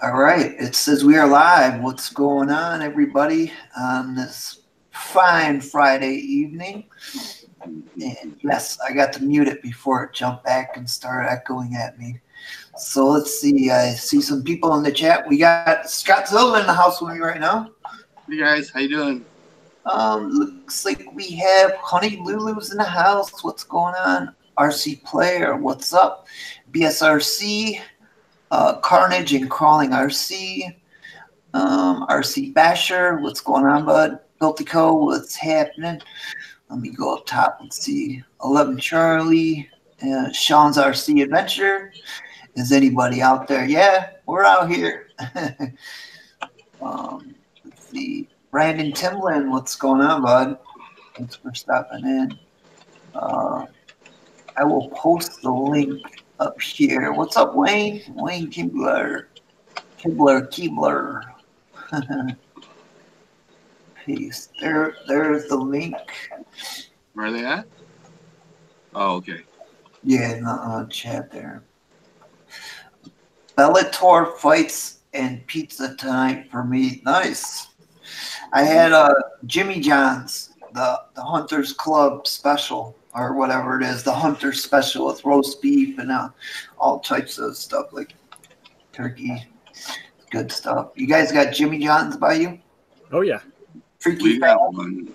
All right, it says we are live. What's going on, everybody, on this fine Friday evening? And yes, I got to mute it before it jumped back and started echoing at me. So let's see. I see some people in the chat. We got Scott Silva in the house with me right now. Hey guys, how you doing? Looks like we have Honey Lulu's in the house. What's going on? RC Player, what's up? BSRC. Carnage and Crawling RC, RC Basher, what's going on, bud? Biltico, what's happening? Let me go up top and see. 11 Charlie, Sean's RC Adventure. Is anybody out there? Yeah, we're out here. Let's see. Brandon Timlin, what's going on, bud? Thanks for stopping in. I will post the link up here. What's up, Wayne? Wayne Kibler. Kibler. Peace. There's the link. Where are they at? Oh, okay. Yeah, in the chat there. Bellator fights and pizza tonight for me. Nice. I had Jimmy John's, the Hunters Club special, or whatever it is, the Hunters special with roast beef and all types of stuff like turkey. Good stuff. You guys got Jimmy John's by you? Oh, yeah. Freaky We got one.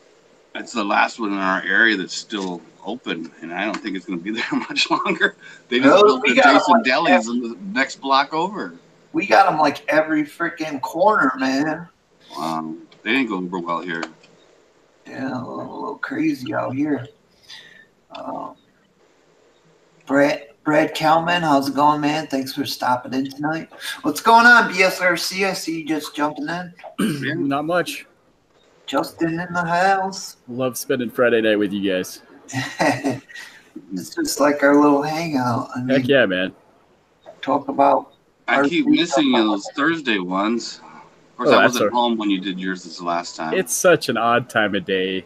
It's the last one in our area that's still open, and I don't think it's going to be there much longer. They just built the Jason Delis in the next block over. We got them like every freaking corner, man. Wow. They didn't go over well here. Yeah, a little crazy out here. Brad Kalman, how's it going, man? Thanks for stopping in tonight. What's going on, BSRC? I see you just jumping in. Not much. Justin in the house. Love spending Friday night with you guys. It's just like our little hangout. I mean, heck yeah, man. Talk about. I keep missing those Thursday ones. Of course, I wasn't home when you did yours this last time. It's such an odd time of day.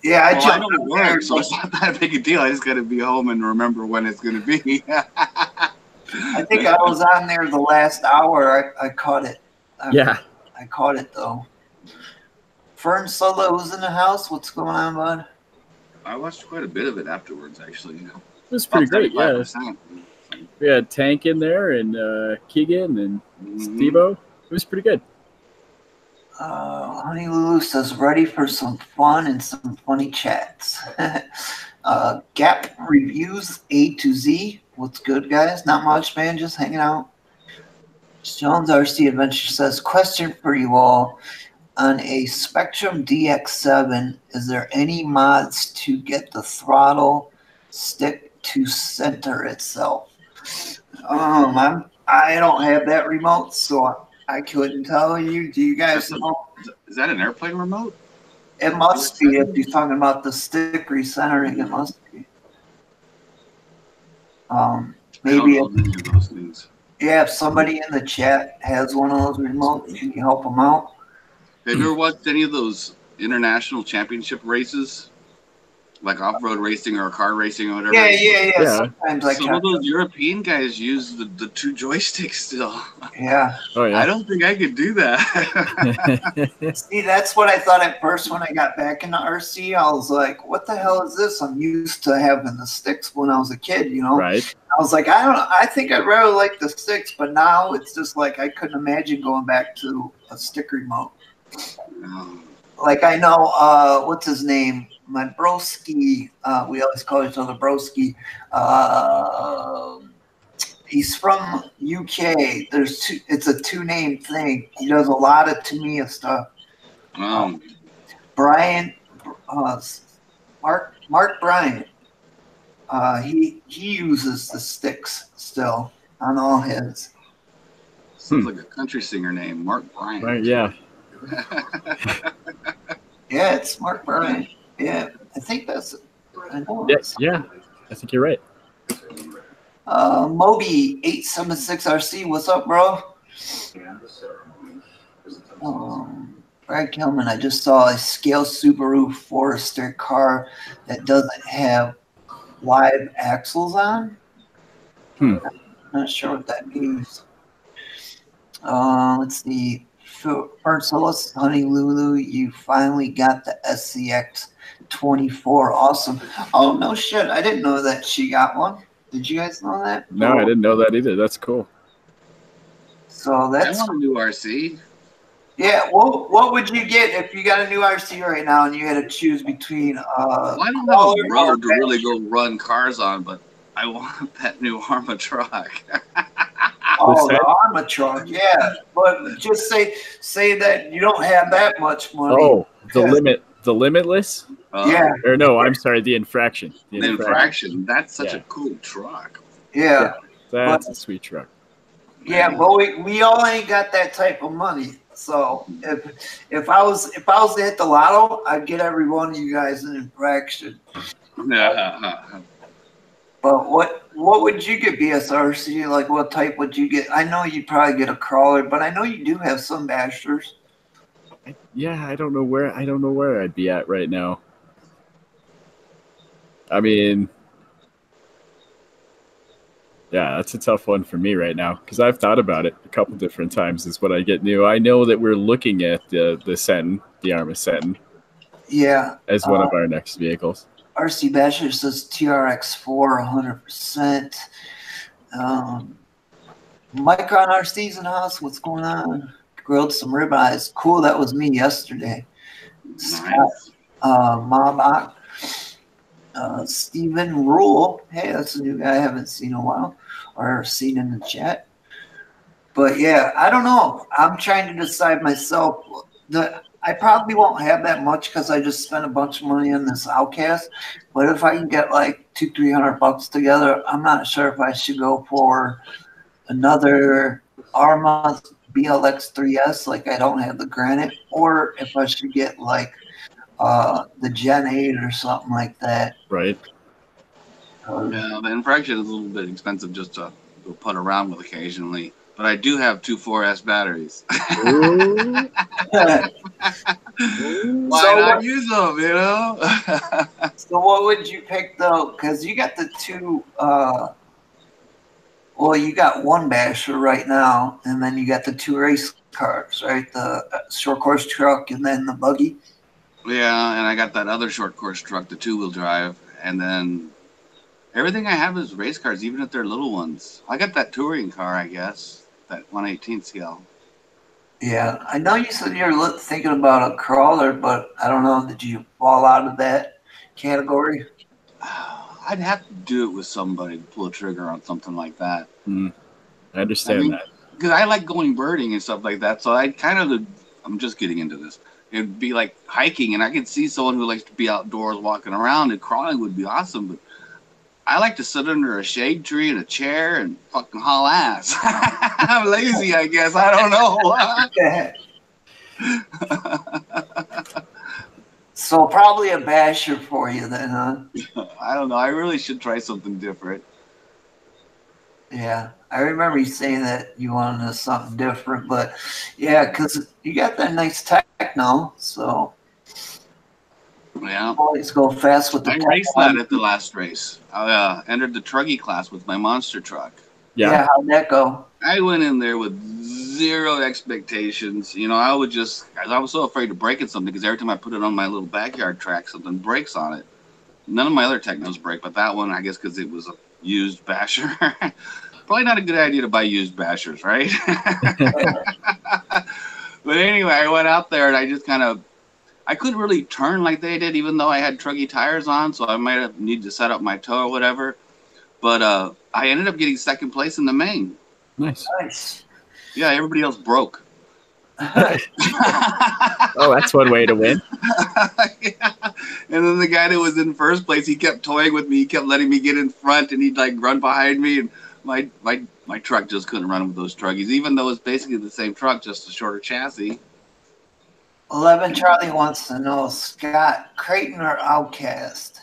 Yeah, I don't work, so it's not that big a deal. I just got to be home and remember when it's going to be. I think I was on there the last hour. I caught it. I caught it, though. Fern Solo was in the house. What's going on, bud? I watched quite a bit of it afterwards, actually. It was pretty great, yeah. We had Tank in there and Keegan and Steve-O. It was pretty good. Honey Lulu says, ready for some fun and some funny chats. Gap Reviews A to Z. What's good, guys? Not much, man. Just hanging out. Jones RC Adventure says, question for you all. On a Spectrum DX7, is there any mods to get the throttle stick to center itself? I don't have that remote, so I couldn't tell you. Do you guys know? Is that an airplane remote? It must be. If you're talking about the stick recentering, it must be. Maybe. If somebody in the chat has one of those remotes, you can help them out. Have you ever watched any of those international championship races? Like off-road racing or car racing or whatever? Yeah. Sometimes some of those European guys use the two joysticks still. Yeah. Oh, yeah. I don't think I could do that. See, that's what I thought at first when I got back into RC. I was like, what the hell is this? I'm used to having the sticks when I was a kid, you know? Right. I was like, I think I'd rather like the sticks, but now it's just like I couldn't imagine going back to a stick remote. Like I know, what's his name? My broski, we always call each other broski. He's from UK. It's a two-name thing. He does a lot of Tamiya stuff. Brian, Mark Bryant. He uses the sticks still on all his. Sounds like a country singer name, Mark Bryant. Right, yeah. Yeah, it's Mark Bryant. Yeah, I think that's it. Yeah, I think you're right. Moby 876RC, what's up, bro? Brad Kelman, I just saw a scale Subaru Forester car that doesn't have live axles on. Not sure what that means. Let's see. Solis, Honolulu, you finally got the SCX 24. Awesome. Oh, no shit. I didn't know that she got one. Did you guys know that? No, I didn't know that either. That's cool. So that's. I want a new RC. Yeah, what would you get if you got a new RC right now and you had to choose between well, I don't have a road to really go run cars on, but I want that new Arma truck. Oh, the Arma truck, yeah. But just say that you don't have that much money. Oh, the Limitless? Yeah. Or no, I'm sorry, the Infraction. The Infraction. That's such a cool truck. Yeah. That's a sweet truck. Yeah, but we all ain't got that type of money. So if I was to hit the lotto, I'd get every one of you guys an Infraction. But what would you get, BSRC? Like, what type would you get? I know you'd probably get a crawler, but I know you do have some bashers. Yeah, I don't know where I'd be at right now. I mean, yeah, that's a tough one for me right now because I've thought about it a couple different times. Is what I get new. I know that we're looking at the Sentin, the Arma Sentin. Yeah. As one of our next vehicles. RC Basher says TRX4 100%. Micron RC's in the house. What's going on? Grilled some ribeyes. Cool. That was me yesterday. Nice. Mabak. Stephen Rule. Hey, that's a new guy I haven't seen in a while or seen in the chat. But yeah, I don't know. I'm trying to decide myself. I probably won't have that much because I just spent a bunch of money on this Outcast. But if I can get like $200-300 together, I'm not sure if I should go for another Arma BLX 3S. Like I don't have the Granite, or if I should get like the Gen 8 or something like that. Right. Yeah, the Infraction is a little bit expensive just to go put around with occasionally. But I do have 2 4S batteries. Why not use them, you know? So what would you pick, though? Because you got the two, well, you got one basher right now, and then you got the 2 race cars, right? The short course truck and then the buggy. Yeah, and I got that other short course truck, the 2-wheel drive, and then everything I have is race cars, even if they're little ones. I got that touring car, I guess, that 1/18 scale. Yeah, I know you said you're thinking about a crawler, but I don't know. Did you fall out of that category? I'd have to do it with somebody to pull a trigger on something like that. I understand that. Because I like going birding and stuff like that, so I'm just getting into this. It'd be like hiking, and I could see someone who likes to be outdoors walking around, and crawling would be awesome, but I like to sit under a shade tree in a chair and fucking haul ass. I'm lazy, I guess. I don't know. So probably a basher for you then, huh? I don't know. I really should try something different. Yeah, I remember you saying that you wanted something different, but yeah, because you got that nice tech now, so yeah. Always go fast with the I raced that at the last race. I entered the truggy class with my monster truck. Yeah, how'd that go? I went in there with zero expectations. You know, I was so afraid of breaking something because every time I put it on my little backyard track, something breaks on it. None of my other Technos break, but that one, I guess, because it was a used basher. Probably not a good idea to buy used bashers, right? But anyway, I went out there and I just I couldn't really turn like they did, even though I had truggy tires on, so I might have needed to set up my toe or whatever. But I ended up getting second place in the main. Nice. Yeah, everybody else broke. Oh, that's one way to win. Yeah. And then the guy that was in first place, he kept toying with me. He kept letting me get in front, and he'd like run behind me. And my truck just couldn't run with those truggies, even though it's basically the same truck, just a shorter chassis. 11 Charlie wants to know, Scott, Creighton or Outcast?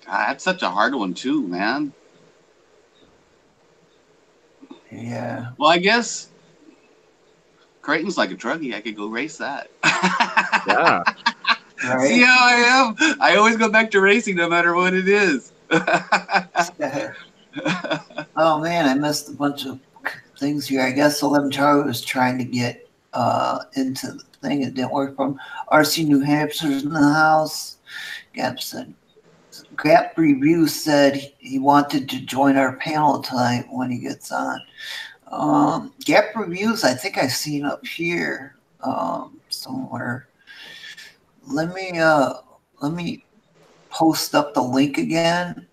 God, that's such a hard one too, man. Yeah. Well, I guess Creighton's like a truggy. I could go race that. Yeah. Right? See how I am? I always go back to racing no matter what it is. Oh, man, I missed a bunch of things here. I guess 11 Charlie was trying to get into the thing. It didn't work for him. RC New Hampshire's in the house. Gap Review said he wanted to join our panel tonight when he gets on. Gap Reviews, I think I've seen up here somewhere. Let me post up the link again.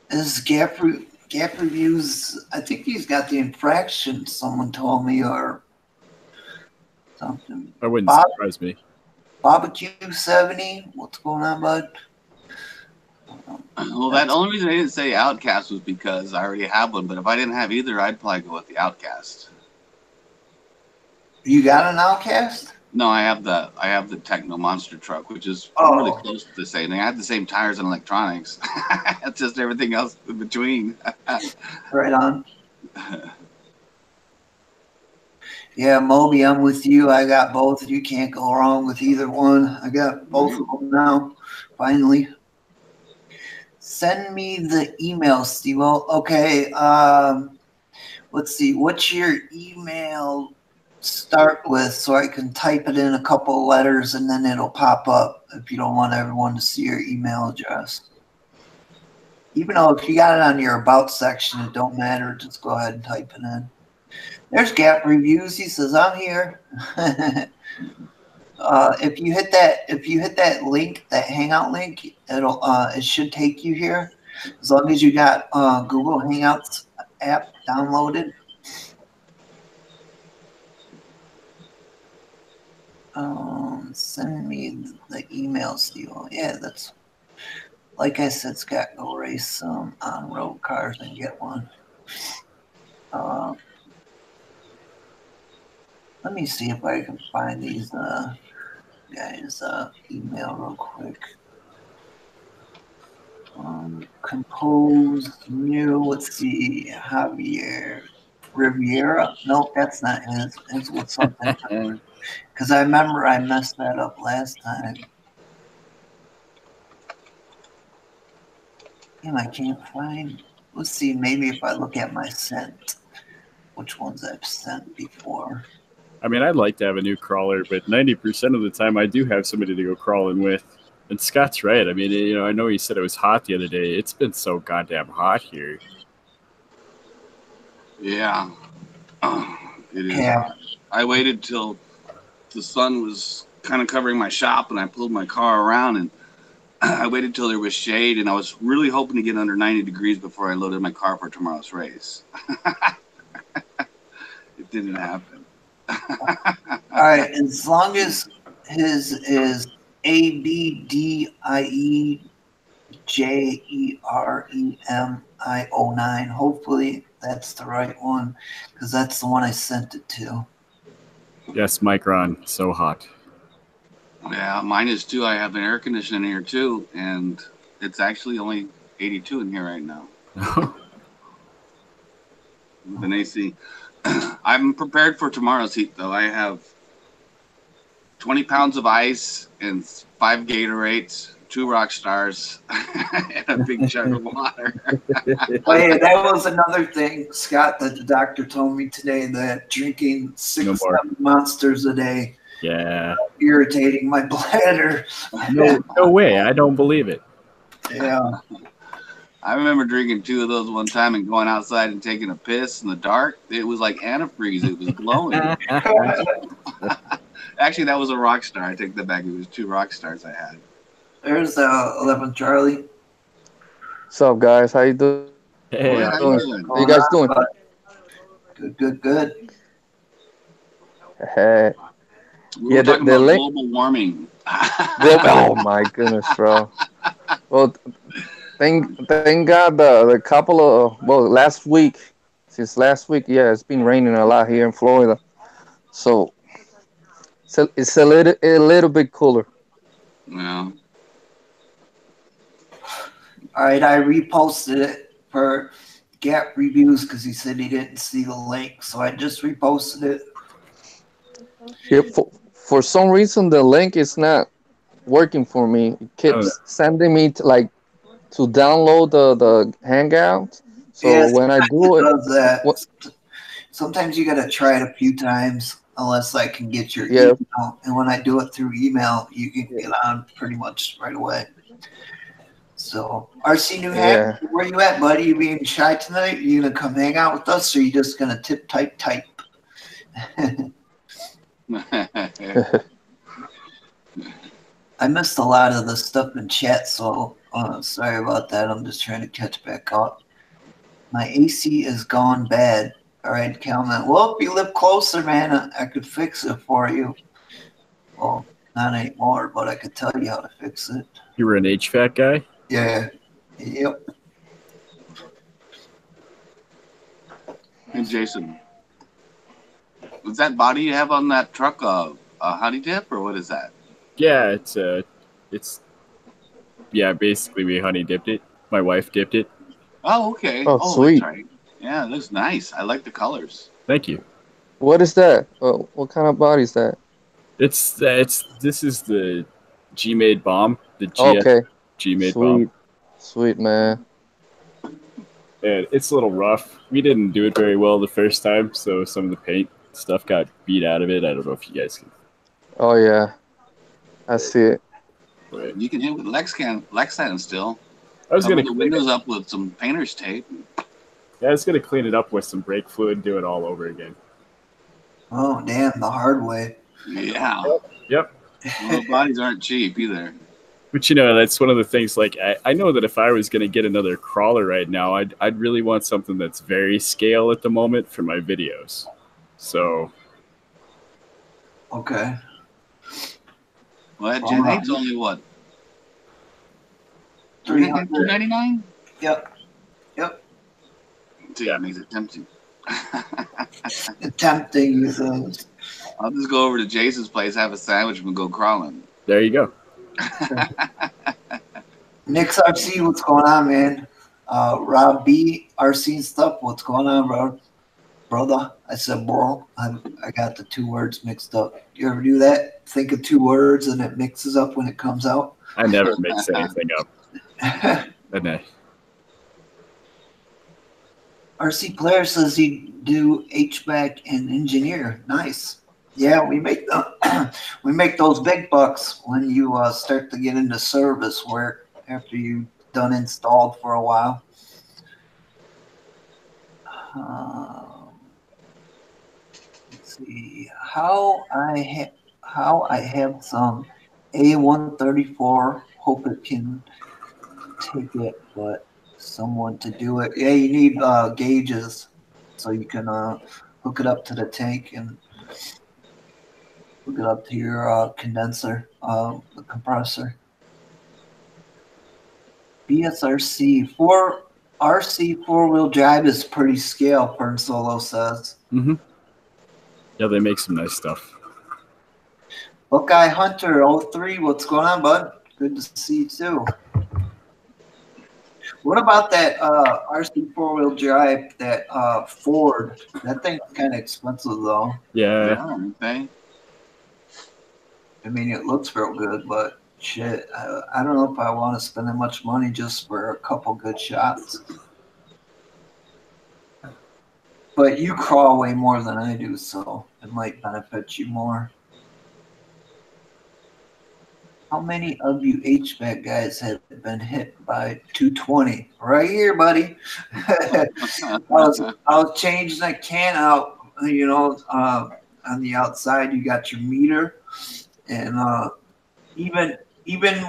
This Gap Reviews, I think he's got the infraction, someone told me, or something. That wouldn't surprise me. Barbecue 70, what's going on, bud? Well, that only reason I didn't say Outcast was because I already have one. But if I didn't have either, I'd probably go with the Outcast. You got an Outcast? No, I have the Techno Monster truck, which is really close to the same thing. I have the same tires and electronics. It's just everything else in between. Right on. Yeah, Moby, I'm with you. I got both. You can't go wrong with either one. I got both of them now, finally. Send me the email, Steve. Okay, let's see. What's your email start with so I can type it in a couple of letters and then it'll pop up if you don't want everyone to see your email address. Even though if you got it on your About section, it don't matter. Just go ahead and type it in. There's Gap Reviews. He says, I'm here. If you hit that link, that Hangout link, it should take you here. As long as you got Google Hangouts app downloaded. Send me the email, Steve. Yeah, that's like I said, Scott, go race some on-road cars and get one. Let me see if I can find these guys' email real quick. Compose new, let's see, Javier Riviera. Nope, that's not his. His was something. Because I remember I messed that up last time. And I can't find. Let's see, maybe if I look at my sent, which ones I've sent before. I mean, I'd like to have a new crawler, but 90% of the time I do have somebody to go crawling with. And Scott's right. I mean, you know, I know he said it was hot the other day. It's been so goddamn hot here. Yeah. It is. Yeah. I waited till the sun was kind of covering my shop and I pulled my car around and I waited till there was shade and I was really hoping to get under 90 degrees before I loaded my car for tomorrow's race. It didn't happen. All right, as long as his is ABDIEJEREMI09, hopefully that's the right one because that's the one I sent it to. Yes, Micron, so hot. Yeah, mine is too. I have an air conditioner in here too, and it's actually only 82 in here right now. With an AC. I'm prepared for tomorrow's heat, though. I have 20 pounds of ice and 5 Gatorades, 2 Rock Stars, and a big jug of water. Oh, yeah, that was another thing, Scott, that the doctor told me today, that drinking 6-7 Monsters a day, irritating my bladder. No way. I don't believe it. Yeah. I remember drinking 2 of those one time and going outside and taking a piss in the dark. It was like antifreeze. It was glowing. Actually, that was a Rock Star. I take that back. It was 2 Rock Stars I had. There's 11 Charlie. What's up, guys? How you doing? Hey, how you doing? How you guys doing? Good. Hey. We were talking about global warming. Oh my goodness, bro. Well, thank God the couple of since last week, yeah, it's been raining a lot here in Florida, so it's a little bit cooler. Yeah. All right, I reposted it for Gap Reviews because he said he didn't see the link, so I just reposted it. Yeah, for some reason the link is not working for me. It keeps sending me to download the Hangout. So Yes, when I do it, does that. what? Sometimes you got to try it a few times unless I can get your Yeah, email. And when I do it through email, you can yeah, get on pretty much right away. So, RC New yeah. Hampshire, where you at, buddy? You being shy tonight? You gonna come hang out with us, or you just gonna type? I missed a lot of the stuff in chat, so sorry about that. I'm just trying to catch back up. My AC is gone bad. All right, Calman. Well, if you live closer, man, I could fix it for you. Well, not anymore, but I could tell you how to fix it. You were an HVAC guy? Yeah. Yep. Hey, Jason, was that body you have on that truck a honey dip, or what is that? Yeah, it's basically we honey dipped it. My wife dipped it. Oh, okay. Oh, Oh, sweet. that's right. Yeah, it looks nice. I like the colors. Thank you. What is that? What kind of body is that? This is the G-Made bomb, the Okay, G-Made bomb. sweet, sweet, man. And it's a little rough. We didn't do it very well the first time, so some of the paint stuff got beat out of it. I don't know if you guys can. Oh yeah, I see it. But You can hit with Lexan still. I was Cover gonna the clean windows it. up with some painter's tape. Yeah, I was gonna clean it up with some brake fluid, do it all over again. Oh, damn, the hard way. Yeah. Yep. Well, bodies aren't cheap either. But that's one of the things. Like I know that if I was gonna get another crawler right now, I'd really want something that's very scale at the moment for my videos. So Okay. Well, that Gen 8's only what? $299? Yep. See, that makes it tempting. Tempting things. I'll just go over to Jason's place, have a sandwich, and go crawling. there you go. Nick's RC, what's going on, man? Rob B, RC stuff, what's going on, bro? Brother, I said bro. I got the two words mixed up. You ever do that? Think of two words and it mixes up when it comes out? I never mix anything up. And RC Player says he do HVAC and engineer. Nice. Yeah, we make we make those big bucks when you start to get into service work after you've done installed for a while. Let's see how I have some A134. Hope it can take it, but someone to do it. Yeah, you need gauges so you can hook it up to the tank and hook it up to your condenser, the compressor. BSRC RC 4-wheel drive is pretty scale, Fern Solo says. mm-hmm. Yeah, they make some nice stuff. Buckeye Hunter 03, what's going on, bud? Good to see you too. What about that RC 4-wheel drive, that Ford? That thing's kind of expensive though. Yeah. Okay. I mean, it looks real good, but shit, I don't know if I want to spend that much money just for a couple good shots. But you crawl way more than I do, so it might benefit you more. How many of you HVAC guys have been hit by 220? Right here, buddy. I was changing that can out, on the outside you got your meter, and even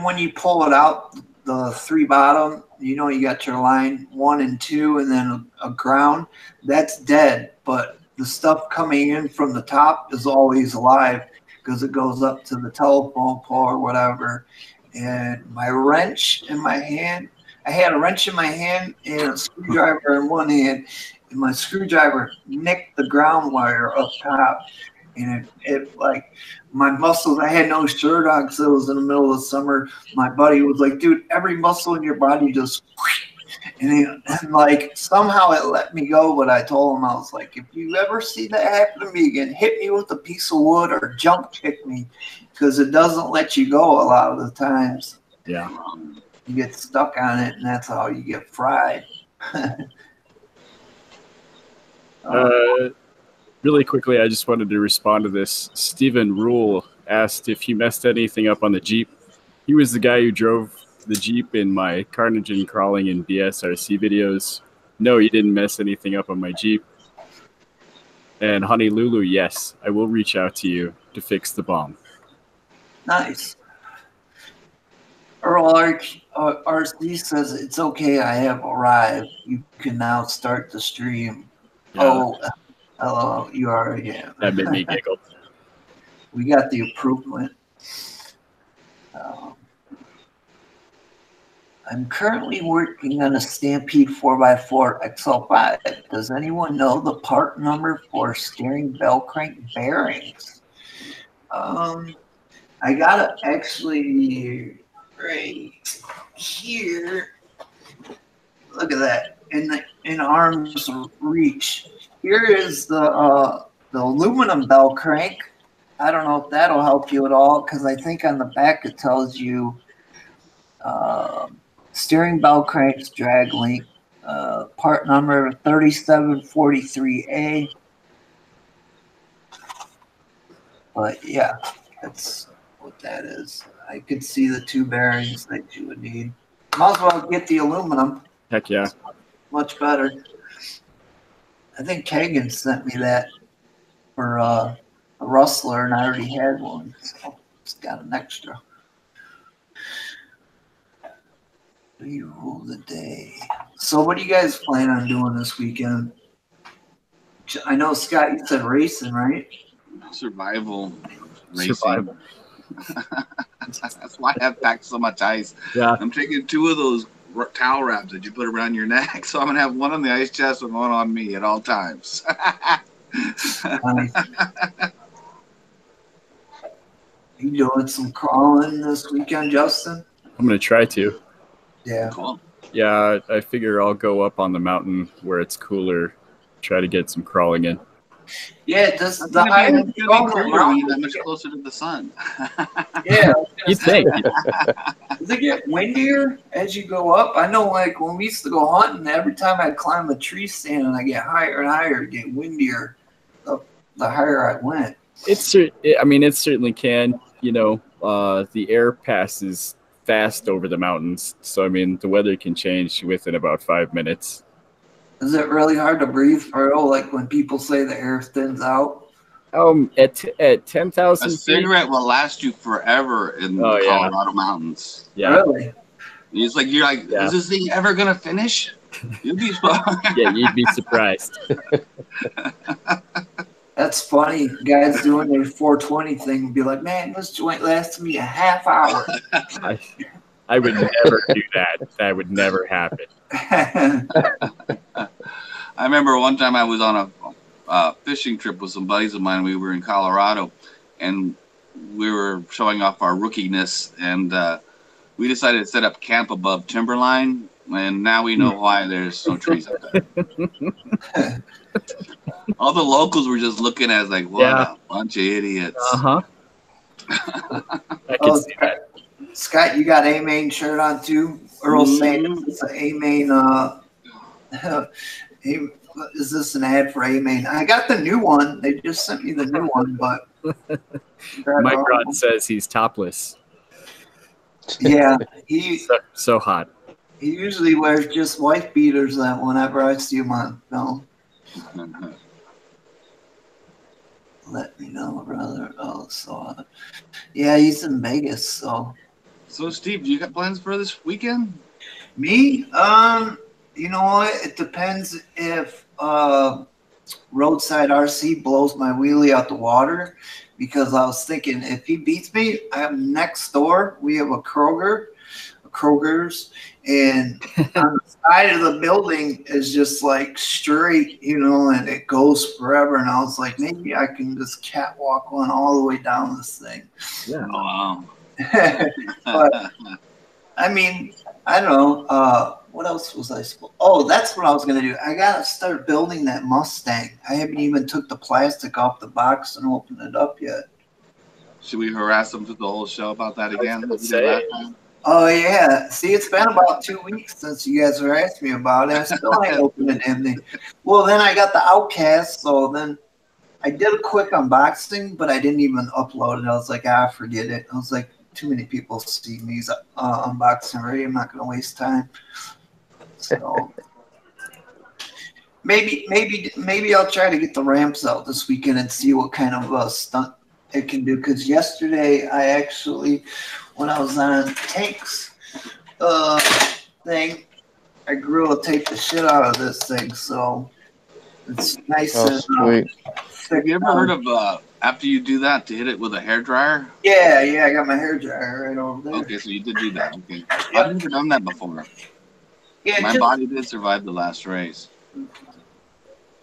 when you pull it out, the three bottom, you got your line 1 and 2, and then a ground. That's dead, but the stuff coming in from the top is always alive because it goes up to the telephone pole or whatever. And my wrench in my hand, I had a wrench in my hand and a screwdriver in one hand, and my screwdriver nicked the ground wire up top. And it like my muscles, I had no shirt on because it was in the middle of the summer. My buddy was like, dude, every muscle in your body just, and like somehow it let me go. But I told him, I was like, if you ever see that happen to me again, hit me with a piece of wood or jump kick me, because it doesn't let you go a lot of the times. Yeah. You get stuck on it, and that's how you get fried. Really quickly, I just wanted to respond to this. Stephen Rule asked if he messed anything up on the Jeep. He was the guy who drove the Jeep in my Carnage and Crawling and BSRC videos. No, he didn't mess anything up on my Jeep. And Honey Lulu, yes, I will reach out to you to fix the bomb. Nice. Earl RC says, it's okay, I have arrived. You can now start the stream. Yeah. Oh, hello, you already have. That made me giggle. We got the approval. I'm currently working on a Stampede 4x4 XL5. Does anyone know the part number for steering bell crank bearings? I got it actually right here. Look at that, in arm's reach. Here is the aluminum bell crank. I don't know if that'll help you at all, because I think on the back it tells you steering bell cranks drag link, part number 3743A. But yeah, that's what that is. I could see the two bearings that you would need. Might as well get the aluminum. Heck yeah. Much better. I think Kagan sent me that for a Rustler, and I already had one, so it's got an extra. You rule the day. So what do you guys plan on doing this weekend? I know, Scott, you said racing, right? Survival racing. Survival. That's why I have packed so much ice. Yeah. I'm taking 2 of those towel wraps that you put around your neck, so I'm gonna have one on the ice chest and one on me at all times. Nice. You doing some crawling this weekend, Justin? I'm going to try to. Yeah. Cool. Yeah, I figure I'll go up on the mountain where it's cooler, try to get some crawling in. Yeah, does That's the gonna higher be you go on the cooler when you're that mountain, much closer to the sun. yeah, You think? does it get windier as you go up? I know, like when we used to go hunting, every time I'd climb a tree stand and I get higher and higher, it get windier the higher I went. It certainly can. You know, the air passes fast over the mountains, so I mean, the weather can change within about 5 minutes. Is it really hard to breathe, Earl? Like when people say the air thins out? At 10,000 A feet. cigarette will last you forever in the Colorado mountains. Yeah, Really? You're like, Yeah. is this thing ever gonna finish? You'll be yeah, you'd be surprised. That's funny. Guys doing their 420 thing would be like, man, this joint lasted me a half hour. I would never do that. That would never happen. I remember one time I was on a fishing trip with some buddies of mine. We were in Colorado, and we were showing off our rookiness, and we decided to set up camp above timberline, and now we know why there's no trees up there. All the locals were just looking at us like, what a bunch of idiots. Uh-huh. I can see that. Scott, you got A-Main shirt on too? Earl's saying it's an A-Main. Is this an ad for A-Main? I got the new one. They just sent me the new one, but Mike Rod says he's topless. yeah, So hot. he usually wears just wife beaters whenever I see him on film. Let me know, brother. Oh, so yeah, he's in Vegas. So Steve, do you got plans for this weekend? me, you know what? It depends if Roadside RC blows my wheelie out the water, because I was thinking if he beats me, I have next door. We have a Kroger's, and on the side of the building is just like straight, you know, and it goes forever. And I was like, maybe I can just catwalk one all the way down this thing. Yeah. Oh, wow. But I mean, I don't know. What else was I supposed? Oh, that's what I was gonna do. I gotta start building that Mustang. I haven't even took the plastic off the box and opened it up yet. Should we harass them through the whole show about that again? I was gonna say. Oh yeah. See, it's been about 2 weeks since you guys were asking me about it. I still ain't opened the damn thing. Well, then I got the Outcast, so then I did a quick unboxing, but I didn't even upload it. I was like, forget it. I was like, too many people see me unboxing already. I'm not gonna waste time. So maybe I'll try to get the ramps out this weekend and see what kind of stunt it can do. Because yesterday I actually, when I was on Tank's thing, I gorilla taped the shit out of this thing. So it's nice Oh, and sweet. Have you ever heard of after you do that to hit it with a hair dryer? Yeah, I got my hair dryer right over there. Okay, so you did do that. Okay, Yep. I've never done that before. Yeah, My body did survive the last race.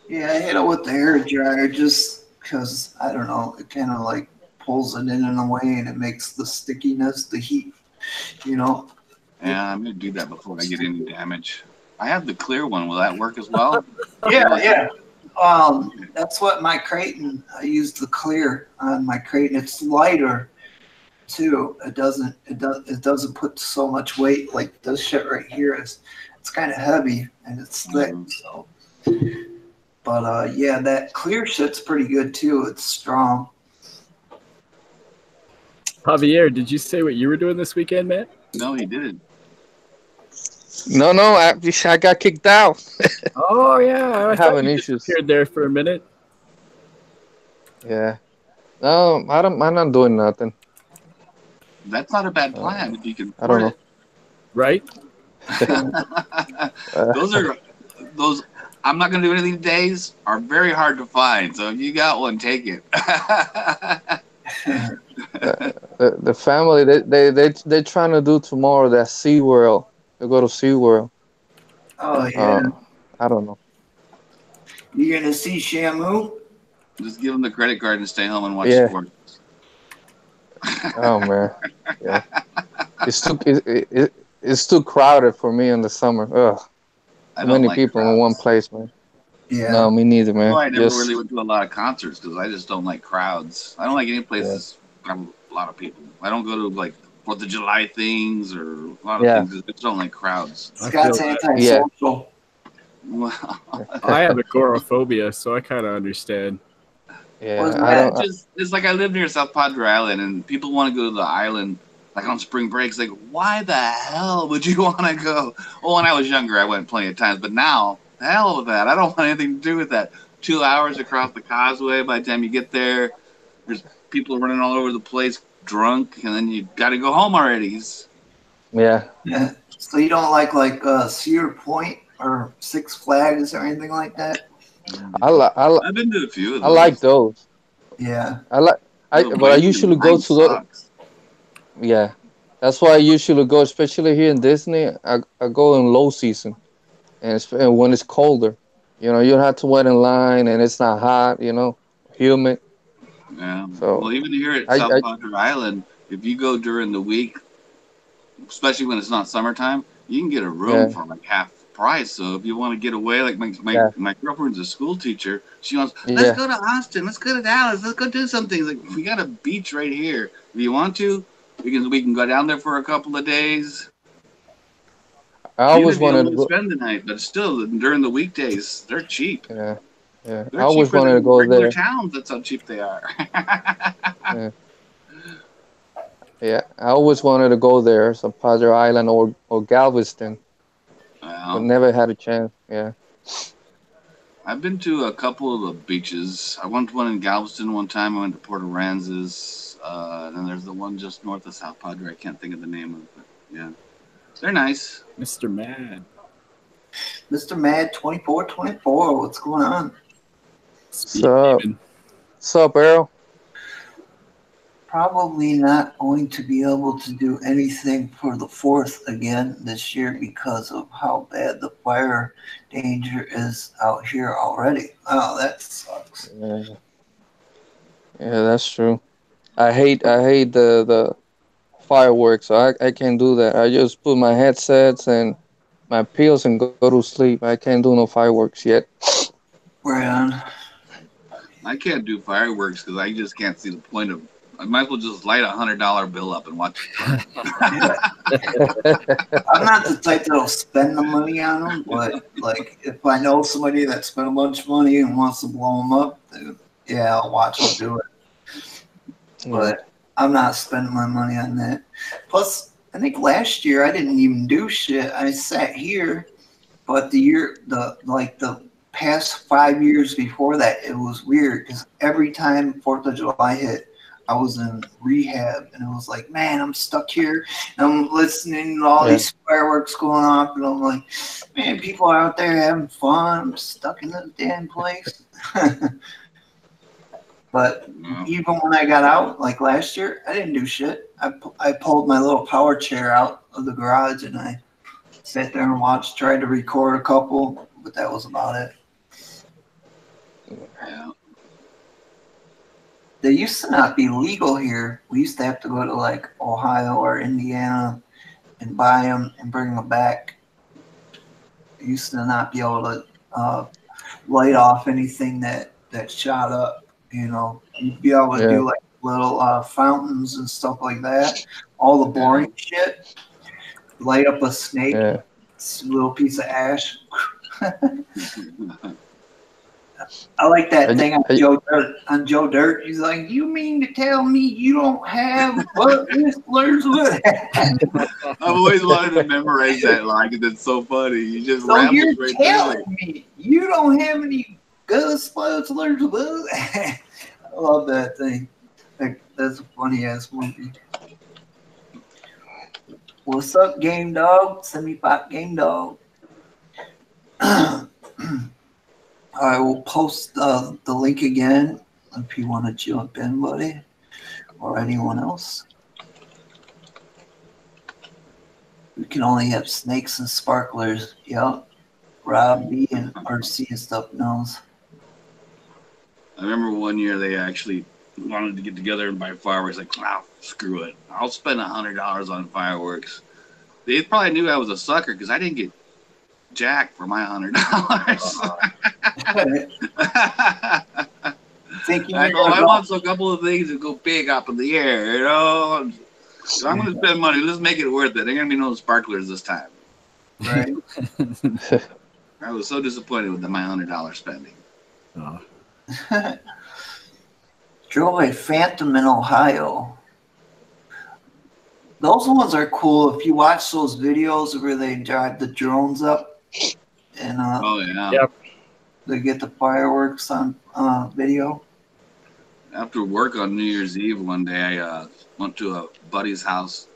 Yeah, I hit it with the hair dryer just because, I don't know, it kind of like pulls it in a way and it makes the stickiness, the heat, you know. Yeah, I'm gonna do that before I get any damage. I have the clear one. Will that work as well? Yeah. That's what my Creighton, I used the clear on my Creighton. It's lighter too. It doesn't put so much weight like this shit right here. It's kind of heavy and it's thick, so. But yeah, that clear shit's pretty good too. It's strong. Javier, did you say what you were doing this weekend, man? No, he didn't. No, I got kicked out. Oh yeah, I thought having you issues. disappeared there for a minute. Yeah. No, I'm not doing nothing. That's not a bad plan if you can I don't afford know. Right? it. Those. I'm not gonna do anything days are very hard to find. So if you got one, take it. The family they're trying to do tomorrow that SeaWorld. They go to SeaWorld. Oh yeah. I don't know. You're gonna see Shamu? Just give them the credit card and stay home and watch Yeah. sports. Oh man. Yeah. It's too crowded for me in the summer. Ugh. Too many people in one place, man. Yeah. No, me neither, man. Well, I never really went to a lot of concerts because I just don't like crowds. I don't like any places that have a lot of people. I don't go to like 4th of July things or a lot of things. I just don't like crowds. Scott's antisocial. Well, I have agoraphobia, so I kind of understand. Yeah, it's like I live near South Padre Island, and people want to go to the island like on spring breaks. Like, why the hell would you want to go? Well, when I was younger, I went plenty of times, but now, the hell with that. I don't want anything to do with that. 2 hours across the causeway. By the time you get there, there's people running all over the place, drunk, and then you got to go home already. Yeah. So you don't like Cedar Point or Six Flags or anything like that? I've been to a few of those. I like those. Yeah. But I usually go to those. Yeah, that's why I usually go, especially here in Disney. I go in low season, and when it's colder. You know, you don't have to wait in line, and it's not hot. You know, humid. Yeah. So, well, even here at South Padre Island, if you go during the week, especially when it's not summertime, you can get a room for like half price. So if you want to get away, like my girlfriend's a school teacher, she wants, let's go to Austin, let's go to Dallas, let's go do something. Like, we got a beach right here. If you want to, we can go down there for a couple of days. I always wanted to spend the night, but still during the weekdays, they're cheap. Yeah. They're I always wanted to go there. Towns, that's how cheap they are. Yeah, I always wanted to go there, so Padre Island or Galveston. But never had a chance. Yeah. I've been to a couple of the beaches. I went to one in Galveston one time. I went to Port Aransas. And then there's the one just north of South Padre. I can't think of the name of it. But yeah, they're nice. Mr. Mad. Mr. Mad 2424. What's going on? What's up, Errol? Probably not going to be able to do anything for the 4th again this year because of how bad the fire danger is out here already. Oh, that sucks. Yeah, that's true. I hate the fireworks. So I can't do that. I just put my headsets and my pills and go to sleep. I can't do no fireworks yet. Right on. I can't do fireworks because I just can't see the point of I might as well just light $100 bill up and watch it. I'm not the type that'll spend the money on them, but like if I know somebody that spent a bunch of money and wants to blow them up, then, yeah, I'll watch them do it. But I'm not spending my money on that. Plus, I think last year I didn't even do shit. I sat here, but the past 5 years before that, it was weird because every time 4th of July hit, I was in rehab, and it was like, man, I'm stuck here, and I'm listening to all these fireworks going off, and I'm like, man, people are out there having fun. I'm stuck in this damn place. But even when I got out, like last year, I didn't do shit. I pulled my little power chair out of the garage, and I sat there and watched, tried to record a couple, but that was about it. Yeah. They used to not be legal here. We used to have to go to like Ohio or Indiana and buy them and bring them back. We used to not be able to light off anything that shot up. You know, you'd be able to do like little fountains and stuff like that. All the boring shit. Light up a snake, a little piece of ash. I like that thing on Joe Dirt. On Joe Dirt, he's like, "You mean to tell me you don't have what whistlers with?" I've always wanted to memorize that line because it's so funny. You just so you're right telling me you don't have any Gus whistlers with? I love that thing. That's a funny ass movie. What's up, Game Dog? Semi-pop Game Dog. I will post the link again if you want to jump in, buddy, or anyone else. We can only have snakes and sparklers. Yep. Rob B and RC and stuff knows. I remember one year they actually wanted to get together and buy fireworks. Like, wow, screw it. I'll spend $100 on fireworks. They probably knew I was a sucker because I didn't get jack for my $100. I want a couple of things that go big up in the air, you know. So I'm going to spend money. Let's make it worth it. There ain't going to be no sparklers this time. Right. I was so disappointed with my $100 spending. Oh. Drove a Phantom in Ohio. Those ones are cool. If you watch those videos where they drive the drones up and they get the fireworks on video. After work on New Year's Eve one day, I went to a buddy's house.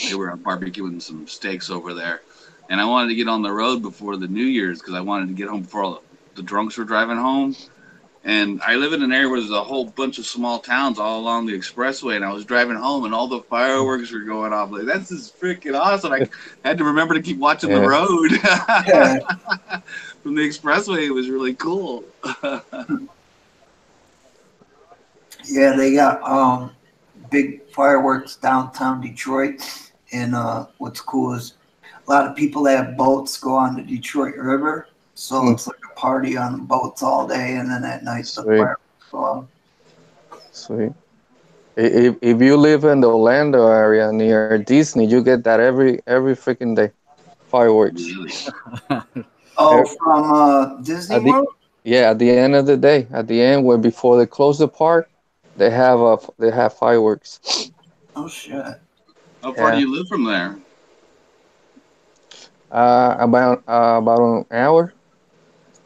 They were barbecuing some steaks over there. And I wanted to get on the road before the New Year's because I wanted to get home before all the drunks were driving home. And I live in an area where there's a whole bunch of small towns all along the expressway. And I was driving home and all the fireworks were going off. Like, that's just freaking awesome. I had to remember to keep watching the road. From the expressway, it was really cool. Yeah, they got big fireworks downtown Detroit. And what's cool is a lot of people that have boats go on the Detroit River. So it's like a party on the boats all day, and then at night the fireworks go off. Sweet. If you live in the Orlando area near Disney, you get that every freaking day. Fireworks. From Disney World? Yeah, at the end of the day, at the end, where before they close the park, they have fireworks. Oh shit! How far do you live from there? About an hour.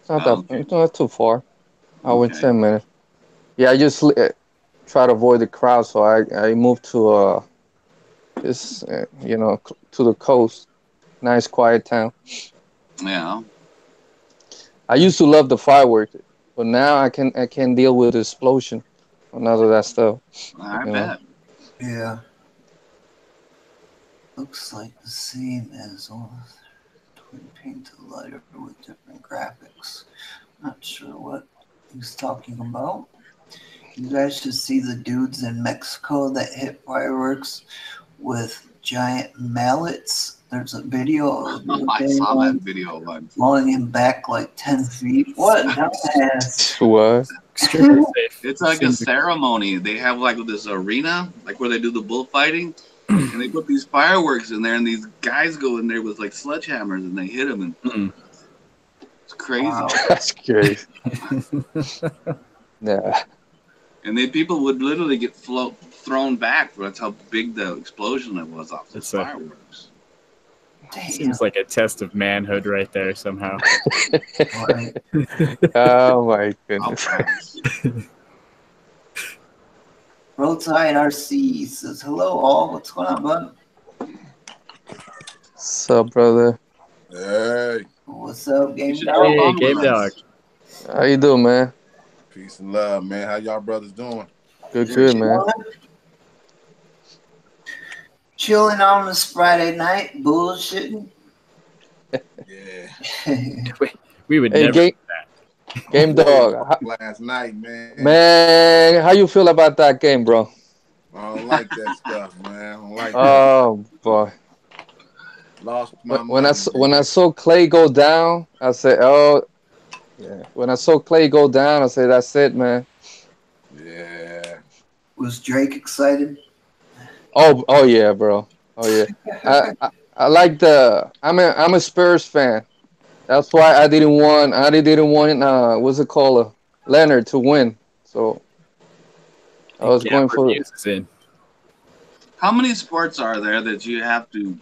It's not too far. Hour 10 minutes. Yeah, I just try to avoid the crowd, so I moved to to the coast. Nice, quiet town. Yeah. I used to love the fireworks, but now I can't deal with the explosion. None of that stuff. I bet. Yeah. Looks like the same as all twin painted lighter with different graphics. Not sure what he's talking about. You guys should see the dudes in Mexico that hit fireworks with giant mallets There's a video of I saw that video once. blowing him back like 10 feet. What a dumbass. What? Extremely safe. It's like a Seems ceremony. They have like this arena, like where they do the bullfighting, and they put these fireworks in there, and these guys go in there with like sledgehammers, and they hit them, and Mm. it's crazy. Wow. That's crazy. Yeah. And then people would literally get thrown back. That's how big the explosion it was off the It's a- fireworks. Damn. Seems like a test of manhood right there somehow. Right. Oh my I'll goodness. promise. Roadside RC says, hello all. What's going on, bud? What's up, brother? Hey, What's up, Game should Dog? go Hey, along Game with us. Dog. How you doing, man? peace and love, man. How y'all brothers doing? Good, man. Chilling on this Friday night, bullshitting. Yeah, We would Hey, never. Game Dog. last night, man. Man, how you feel about that game, bro? I don't like that stuff, man. I don't like that. Oh boy. Lost my When money, when I man. saw Clay go down, I said, "Oh, yeah." When I saw Clay go down, I said, "That's it, man." Yeah, Was Drake excited? Oh yeah, bro. Oh yeah. I like the. I'm a Spurs fan. That's why I didn't want what's it called, Leonard to win. So I was going for. Hughes is in. How many sports are there that you have to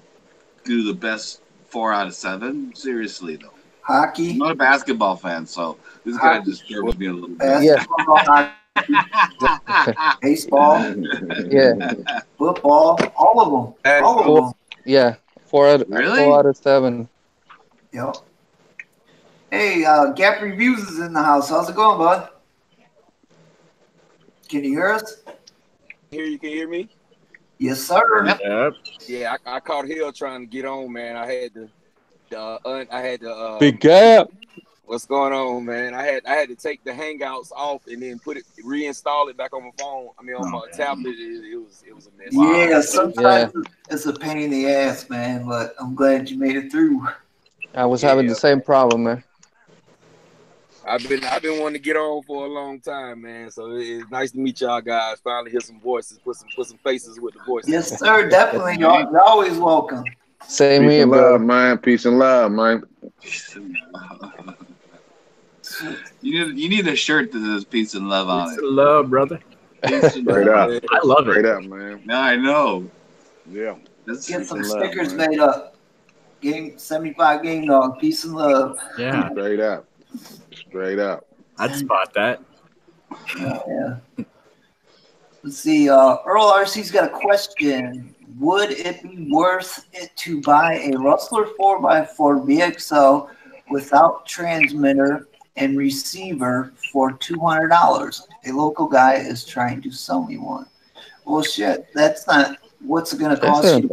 do the best 4 out of 7? Seriously, though. I'm Hockey, not a basketball fan, so this guy disturbs me a little bit. basketball, hockey, baseball, Yeah, football, all of them. All of them. yeah. Really? 4 out of 7. Yep. Hey, Gap Reviews is in the house. How's it going, bud? Can you hear us? Here, you can hear me? Yes, sir. Yep. Yep. Yeah, I caught Hill trying to get on, man. I had to Big gap. what's going on, man? I had to take the Hangouts off and then reinstall it back on my phone. I mean, on my tablet. It was a mess. Yeah, sometimes it's a pain in the ass, man, but I'm glad you made it through. I was having the same problem, man. I've been wanting to get on for a long time, man. So it's nice to meet y'all guys. Finally hear some voices, put some faces with the voices. Yes, sir. Definitely. You're always welcome. Same peace here, and bro. love, man. Peace and love, man. You need a shirt that says peace and love on Peace it. and love, brother. Peace and Straight love. up, I love straight it. up, man. No, I know. Yeah, That's Get Peace some and love, stickers man. made up. Game 75 Game Dog. Peace and love. Yeah, straight up, straight up. I'd spot that. Yeah. Let's see. Earl RC's got a question. Would it be worth it to buy a Rustler 4x4 VXL without transmitter and receiver for $200? A local guy is trying to sell me one. Well, shit, that's not what's it going to cost you.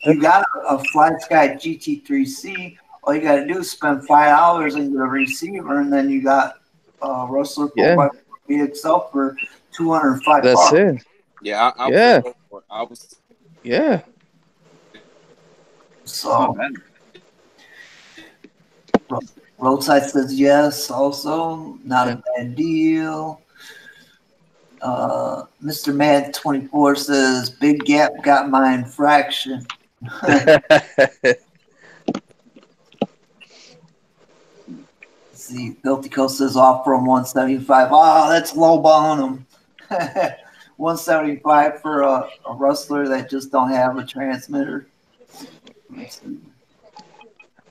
You got a Fly Sky GT3C. All you got to do is spend $5 and get a receiver, and then you got Rustler 4x4 VXL for $205. That's it. Yeah, I Yeah. was Yeah. So Roadside says yes. Also, not a bad deal. Mr. Mad 24 says Big Gap got my infraction. See, Biltico says offer him 175. Oh, that's lowballing him. 175 for a Rustler that just don't have a transmitter. Let's see.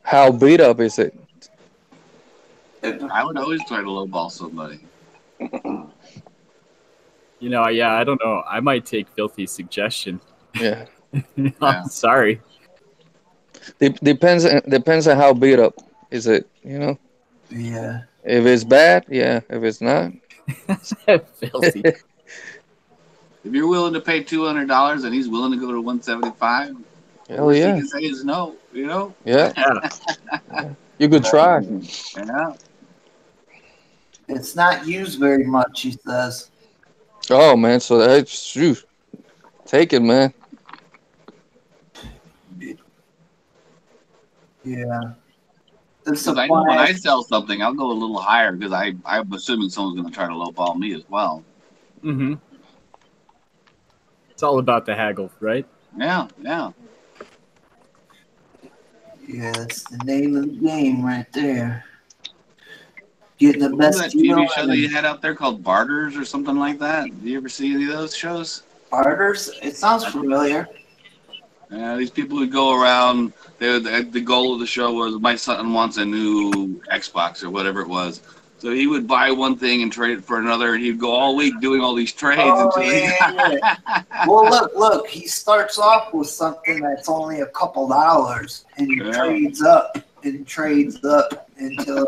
How beat up is it? I would always try to lowball somebody. You know, yeah, I don't know. I might take Filthy's suggestion. Yeah. I'm sorry. Depends on how beat up is it, you know? Yeah. If it's bad, yeah. If it's not, Filthy. If you're willing to pay $200 and he's willing to go to 175, hell worst he yeah. can say is no. You know? Yeah. Yeah. You could try. Yeah. It's not used very much, he says. Oh man, so that's shoot. Take it, man. Yeah. The Because I know when I supply. sell something, I'll go a little higher because I'm assuming someone's going to try to lowball me as well. Mm-hmm. It's all about the haggle, right? Yeah. Yeah, that's the name of the game right there. Getting the What was best that TV deal show that you and had out there called Barters or something like that? Did you ever see any of those shows? barters. It sounds familiar. These people who go around, the goal of the show was my son wants a new Xbox or whatever it was. So he would buy one thing and trade it for another, and he'd go all week doing all these trades Oh until he yeah. Well, look. He starts off with something that's only a couple dollars, and he Yeah. trades up until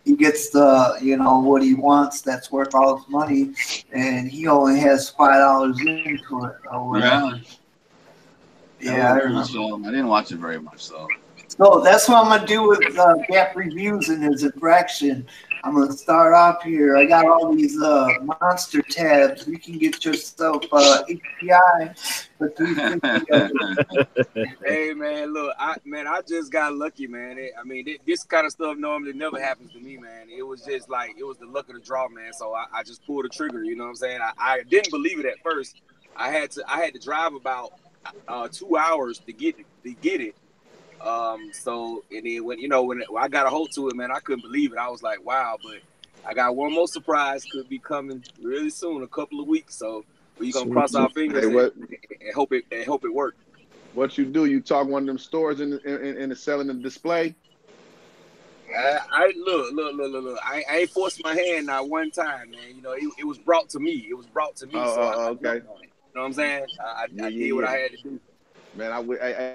he gets what he wants. That's worth all his money, and he only has $5 into it or whatever. Yeah, I remember. So I didn't watch it very much, though. So that's what I'm gonna do with Gap Reviews and his infraction. I'm gonna start off here. I got all these monster tabs. You can get yourself API for $350. Hey man, look, I just got lucky, man. This kind of stuff normally never happens to me, man. It was just like it was the luck of the draw, man. So I just pulled the trigger. You know what I'm saying? I didn't believe it at first. I had to drive about 2 hours to get it. So and then when I got a hold to it, man, I couldn't believe it. I was like, wow. But I got one more surprise could be coming really soon, a couple of weeks. So we're gonna cross our fingers and hope it works. What you do? You talk one of them stores in the selling the display. I look. I ain't forced my hand not one time, man. It was brought to me. It was brought to me. Okay. You know what I'm saying? I did what I had to do. Man,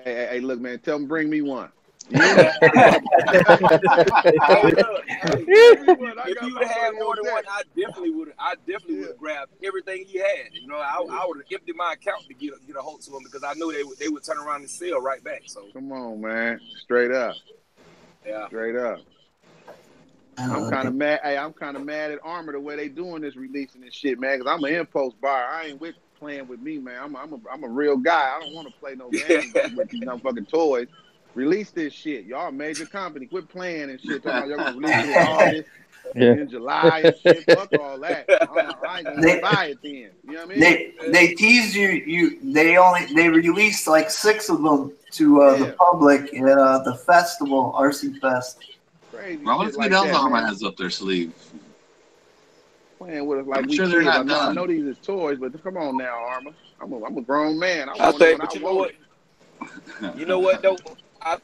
hey, look, man, tell them bring me one. If you would have had more than one, I definitely would have grabbed everything he had. I would have emptied my account to get a hold to him because I knew they would turn around and sell right back. So come on, man, straight up. Yeah, straight up. I'm kind of mad. Hey, I'm kind of mad at Armor the way they doing this releasing this shit, man. Because I'm an impulse buyer. I ain't with playing with me, man. I'm a real guy. I don't want to play no games with these fucking toys. Release this shit. Y'all a major company. Quit playing and shit. Talking about y'all gonna release it in August, in July and shit. Fuck all that. I ain't gonna buy it then. You know what I mean? They teased you. They released like 6 of them to the public at the festival, RC Fest. Crazy. Well, what like else that, Armor man. has up their sleeve? Playing with us like I'm we sure they're kids. not done. I know these is toys, but come on now, Armor. I'm a grown man. You know what though? I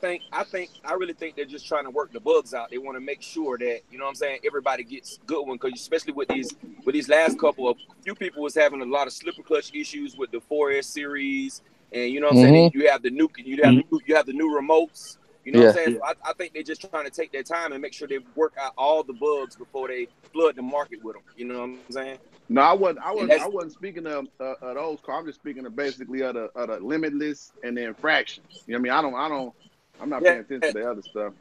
really think they're just trying to work the bugs out. They want to make sure that, you know what I'm saying, everybody gets good one, because especially with these last couple of few people was having a lot of slipper clutch issues with the 4S series, and you know what I'm saying, you have the new remotes. You know what I'm saying? So I think they're just trying to take their time and make sure they work out all the bugs before they flood the market with them. You know what I'm saying? No, I wasn't speaking of those cars. I'm just speaking of basically of the limitless and the infractions. You know what I mean? I'm not paying attention to the other stuff.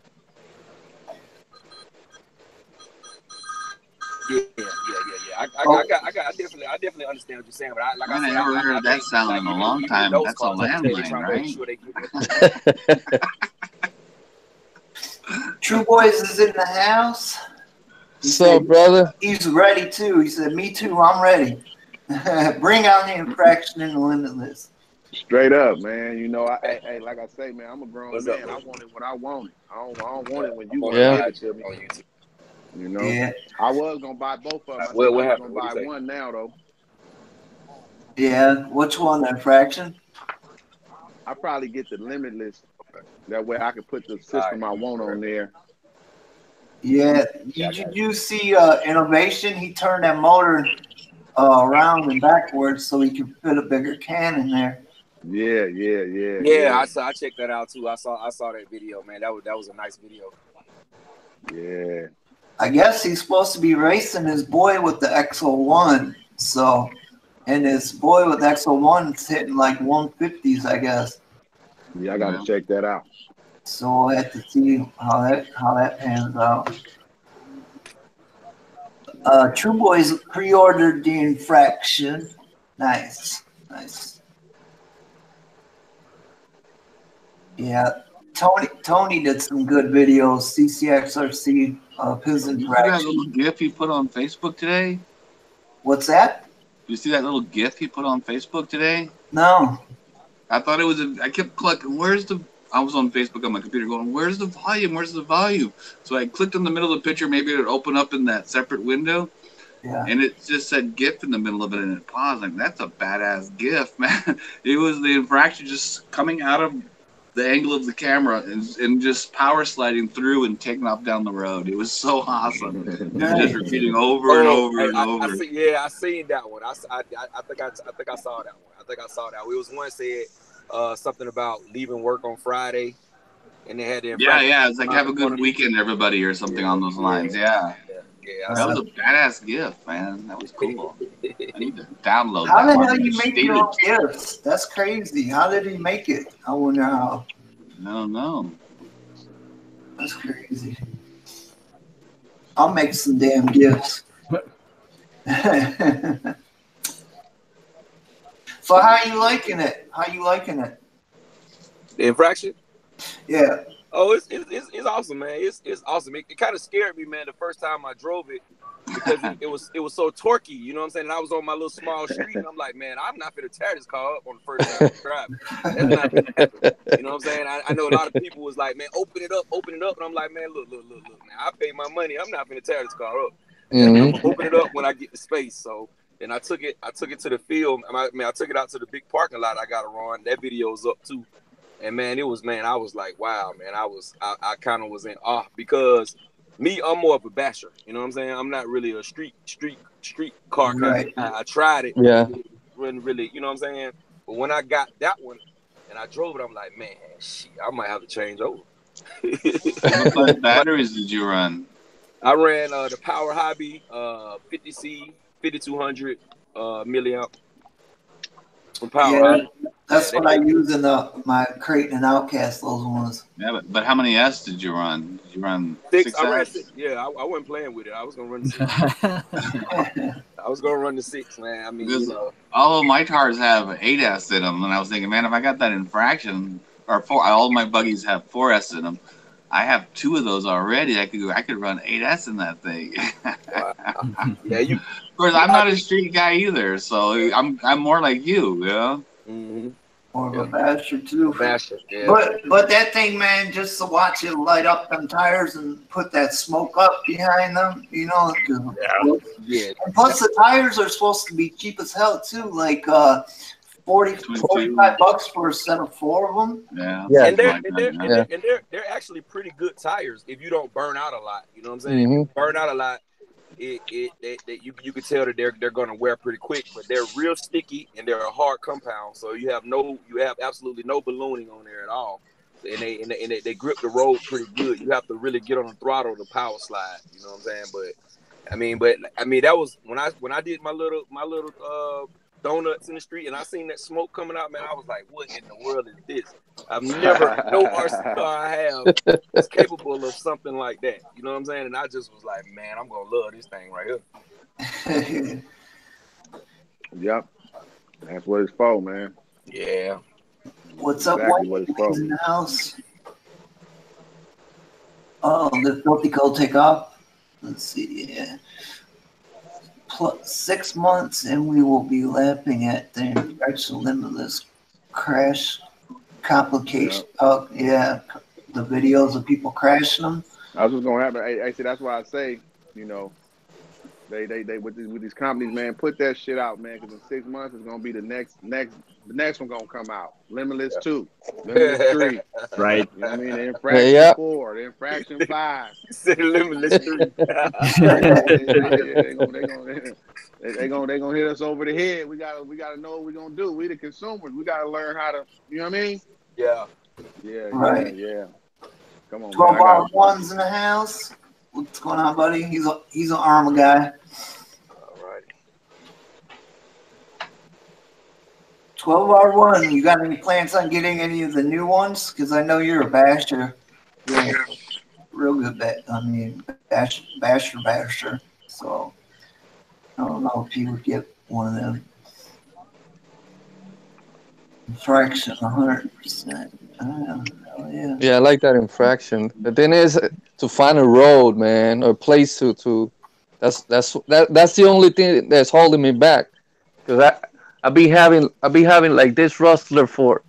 Yeah. I definitely understand what you're saying, but I haven't heard that sound in a long time. That's a landline, right? True Boys is in the house. What's up, brother? He's ready too. He said, "Me too. I'm ready. Bring out the infraction and the limitless." Straight up, man. Hey, like I say, man, I'm a grown man. I want it when I want it. I don't want it when you want it. You know, I was gonna buy both of them. I was gonna buy one now though. Yeah, which one? The infraction? I probably get the limitless. That way I can put the system I want on there. Yeah. Did you see Innovation? He turned that motor around and backwards so he could fit a bigger can in there. Yeah. I checked that out too. I saw that video, man. That was a nice video. Yeah. I guess he's supposed to be racing his boy with the XO1. So, and his boy with the XO1 is hitting like 150s, I guess. Yeah, I gotta check that out. So we'll have to see how that pans out. True Boys pre-ordered the infraction. Nice. Yeah. Tony did some good videos. CCXRC his Did you see that interaction. little GIF he put on Facebook today? What's that? You see that little GIF he put on Facebook today? No. I thought it was. I kept clicking. I was on Facebook on my computer going, "Where's the volume? Where's the volume?" So I clicked on the middle of the picture. Maybe it would open up in that separate window. Yeah. And it just said GIF in the middle of it, and it paused. Like, that's a badass GIF, man. It was the infraction just coming out of the angle of the camera and just power sliding through and taking off down the road. It was so awesome. It was just repeating over and over and over. I seen that one. I think I saw that one. I think I saw that one. It was one said something about leaving work on Friday, and they had the yeah. It's like have a good weekend, everybody, or something on those lines. Yeah. That was a badass gift, man. That was cool. I need to download How that. the hell you make your own gifts? That's crazy. How did he make it? I wonder how. I don't know. That's crazy. I'll make some damn gifts. So how are you liking it? The infraction? Yeah. Oh, it's awesome, man. It's awesome. It kind of scared me, man, the first time I drove it because it was so torquey. You know what I'm saying? And I was on my little small street, and I'm like, man, I'm not gonna tear this car up on the first time I drive it. That's not gonna happen. You know what I'm saying? I know a lot of people was like, man, open it up, and I'm like, man, look, man, I paid my money. I'm not gonna tear this car up. I'm gonna open it up when I get the space. So. And I took it to the field. I took it out to the big parking lot. I got to run. That video's up too. And man, I was like, wow, man, I kind of was in awe because me, I'm more of a basher. You know what I'm saying? I'm not really a street car kind of guy. I tried it. Yeah. Wasn't really, you know what I'm saying? But when I got that one and I drove it, I'm like, man, shit, I might have to change over. What kind of batteries did you run? I ran the Power Hobby 50C 5200 milliamp from Power Hobby. That's what I use in my Creighton and Outcast, those ones. Yeah, but how many S did you run? Did you run 6? I ran S? 6. Yeah, I wasn't playing with it. I was gonna run the 6. I was gonna run the 6, man. I mean, all of my cars have 8S in them, and I was thinking, man, if I got that infraction, or 4, all my buggies have 4S in them. I have 2 of those already. I could run 8S in that thing. Yeah, you. Of course, I'm not a street guy either, so I'm more like you, you know. Mm-hmm. More of a basher too. Basher, yeah. But that thing, man, just to watch it light up them tires and put that smoke up behind them, you know. Yeah. And plus, the tires are supposed to be cheap as hell too, like $45 for a set of 4 of them. Yeah. And they're actually pretty good tires if you don't burn out a lot. You know what I'm saying? If you burn out a lot, you can tell that they're going to wear pretty quick, but they're real sticky and they're a hard compound. So you have absolutely no ballooning on there at all, and they grip the road pretty good. You have to really get on the throttle to power slide. You know what I'm saying? But that was when I did my little donuts in the street and I seen that smoke coming out, man. I was like, what in the world is this? I've never no RC car I have is capable of something like that. You know what I'm saying? And I just was like, man, I'm gonna love this thing right here. Yep. That's what it's for, man. Yeah. What's up, what in the house? Oh, the Filthy Cold take off. Let's see, yeah. 6 months and we will be lapping at the actual limitless crash complication. Oh yeah, the videos of people crashing them. I was just gonna happen. Hey, see, that's why I say, you know, they with these companies, man, put that shit out, man, because in 6 months it's gonna be the next one gonna come out. Limitless 2, Limitless 3, right? You know what I mean? The infraction 4, the infraction 5. Limitless 3. They're gonna hit us over the head. We gotta know what we're gonna do. We the consumers. We gotta learn how to. You know what I mean? Yeah. Yeah. Come on, 12R1's in the house. What's going on, buddy? He's an Arma guy. All righty. 12R1. You got any plans on getting any of the new ones? Because I know you're a basher. Yeah. Real good basher. So I don't know if you would get one of them. Fraction 100%. Hell yeah. Yeah, I like that infraction. The thing is to find a road, man, or place to. That's the only thing that's holding me back. Cause I be having like this rustler for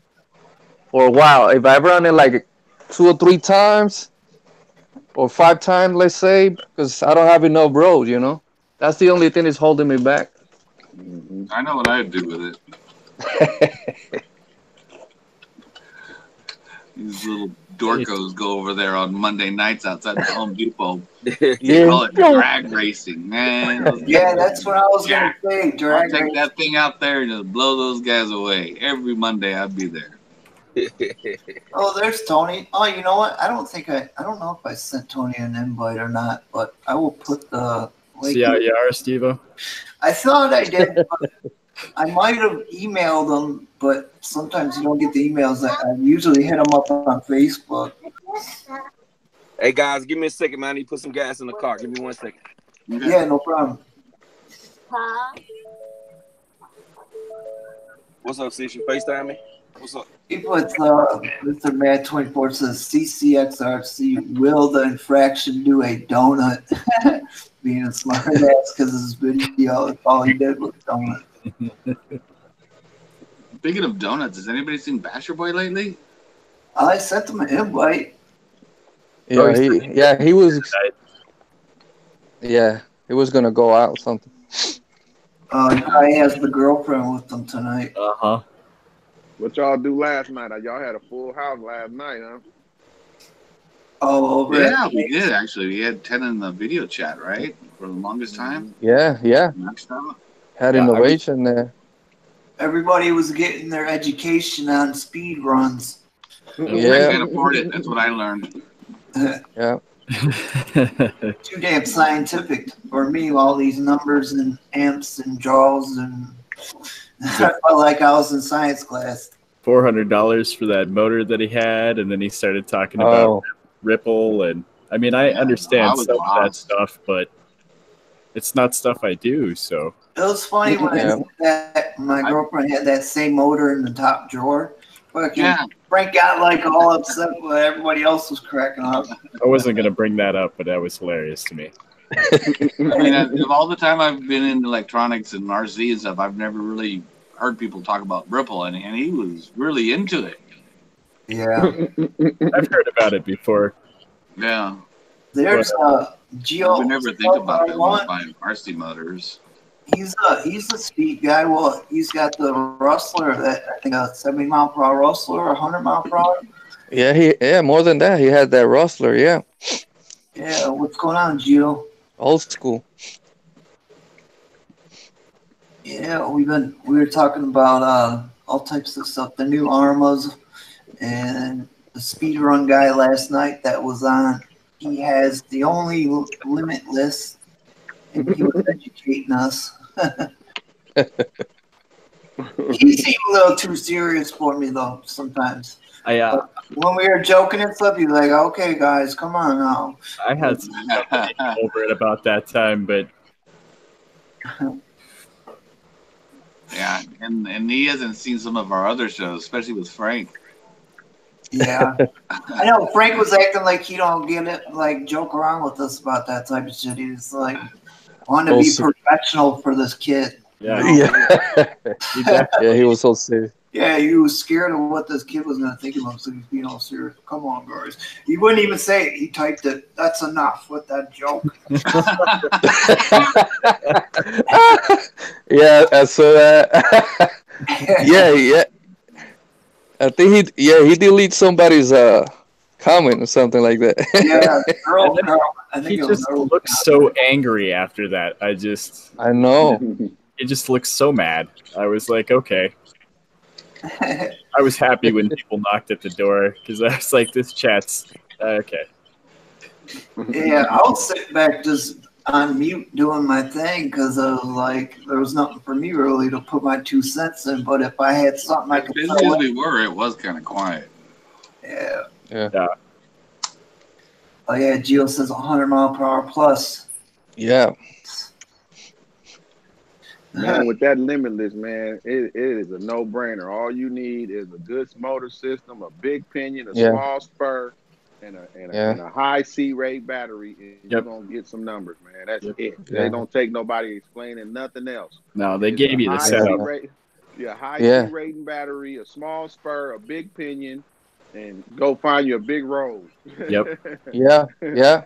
a while. If I run it like 2 or 3 times or 5 times, let's say, because I don't have enough road, you know. That's the only thing that's holding me back. I know what I'd do with it. These little dorkos go over there on Monday nights outside the Home Depot. They Yeah. call it drag racing, man. Yeah, that's what I was Yeah. gonna say. I'll Drag take race. that thing out there and just blow those guys away. Every Monday I'd be there. Oh, there's Tony. Oh, you know what? I don't know if I sent Tony an invite or not, but I will put the link. See how you are, Steve-O? I thought I did. But I might have emailed them, but sometimes you don't get the emails. I usually hit them up on Facebook. Hey guys, give me a second, man. I need to put some gas in the car. Give me 1 second. Okay. Yeah, no problem. What's up, sis? You FaceTime me? What's up? He puts Mr. Mad 24 says CCXRC will the infraction do a donut? Being a smart ass because his video, all he did was donut. Speaking of donuts, has anybody seen Basher Boy lately? I sent him an invite. Yeah, he was. Yeah, he was gonna go out or something. I has the girlfriend with him tonight. Uh-huh. What y'all do last night? Y'all had a full house last night, huh? Oh, over Yeah, at- we did actually. We had 10 in the video chat, right? For the longest time. Yeah. Next time. Had Yeah, innovation there. Everybody was getting their education on speed runs. I Yeah. can't afford it. That's what I learned. Yeah. Too damn scientific for me. All these numbers and amps and draws and I felt like I was in science class. $400 for that motor that he had, and then he started talking about Oh, Ripple, and I mean, I Yeah, understand I was some of that lost. stuff, but it's not stuff I do. So It was funny when Yeah. my girlfriend had that same motor in the top drawer. Fucking Yeah. Frank got like all upset when everybody else was cracking up. I wasn't gonna bring that up, but that was hilarious to me. I mean, of all the time I've been in electronics and RC and stuff, I've never really heard people talk about Ripple, and he was really into it. Yeah. I've heard about it before. Yeah. There's Geo. I would never think about that when I'm buying RC motors. He's a speed guy. Well, he's got the Rustler that I think a 70 mile per hour Rustler or 100 mile per hour. yeah. More than that, he had that rustler. Yeah, Yeah, what's going on, Gio? old school. Yeah, we were talking about all types of stuff. The new Armas and the speed run guy last night that was on. He has the only limitless, and he was educating us. He seemed a little too serious for me though. Sometimes I when we were joking and stuff, he's like, "Okay, guys, come on now." I had some over it about that time, but Yeah, and he hasn't seen some of our other shows, especially with Frank. Yeah, I know Frank was acting like he don't get it, like joke around with us about that type of shit. He was like, "Want to be Also- professional for this kid." yeah, Yeah, he definitely- yeah. He was so serious. Yeah, he was scared of what this kid was going to think of him, so he's being all serious. Come on, guys. He wouldn't even say it. He typed it. That's enough with that joke. Yeah, I saw that. yeah. I think he deleted somebody's comment or something like that. Yeah, girl. I think he it was just Earl. looks so angry after that. I know. He just looks so mad. I was like, okay. I was happy when people knocked at the door because I was like, this chat's okay. Yeah, I was sitting back just on mute doing my thing because I was like, there was nothing for me really to put my 2 cents in. But if I had something I As could busy throw as in, we were, it was kind of quiet. yeah. Yeah. Oh yeah, Gio says 100 mile per hour plus. Yeah. Man, with that Limitless, man, it is a no-brainer. All you need is a good motor system, a big pinion, a small spur, and a high C-rate battery, and you're gonna get some numbers, man. That's it. They don't take nobody explaining nothing else. No, they gave you the setup. High C-rating battery, a small spur, a big pinion, and go find you a big road. Yep. Yeah. That's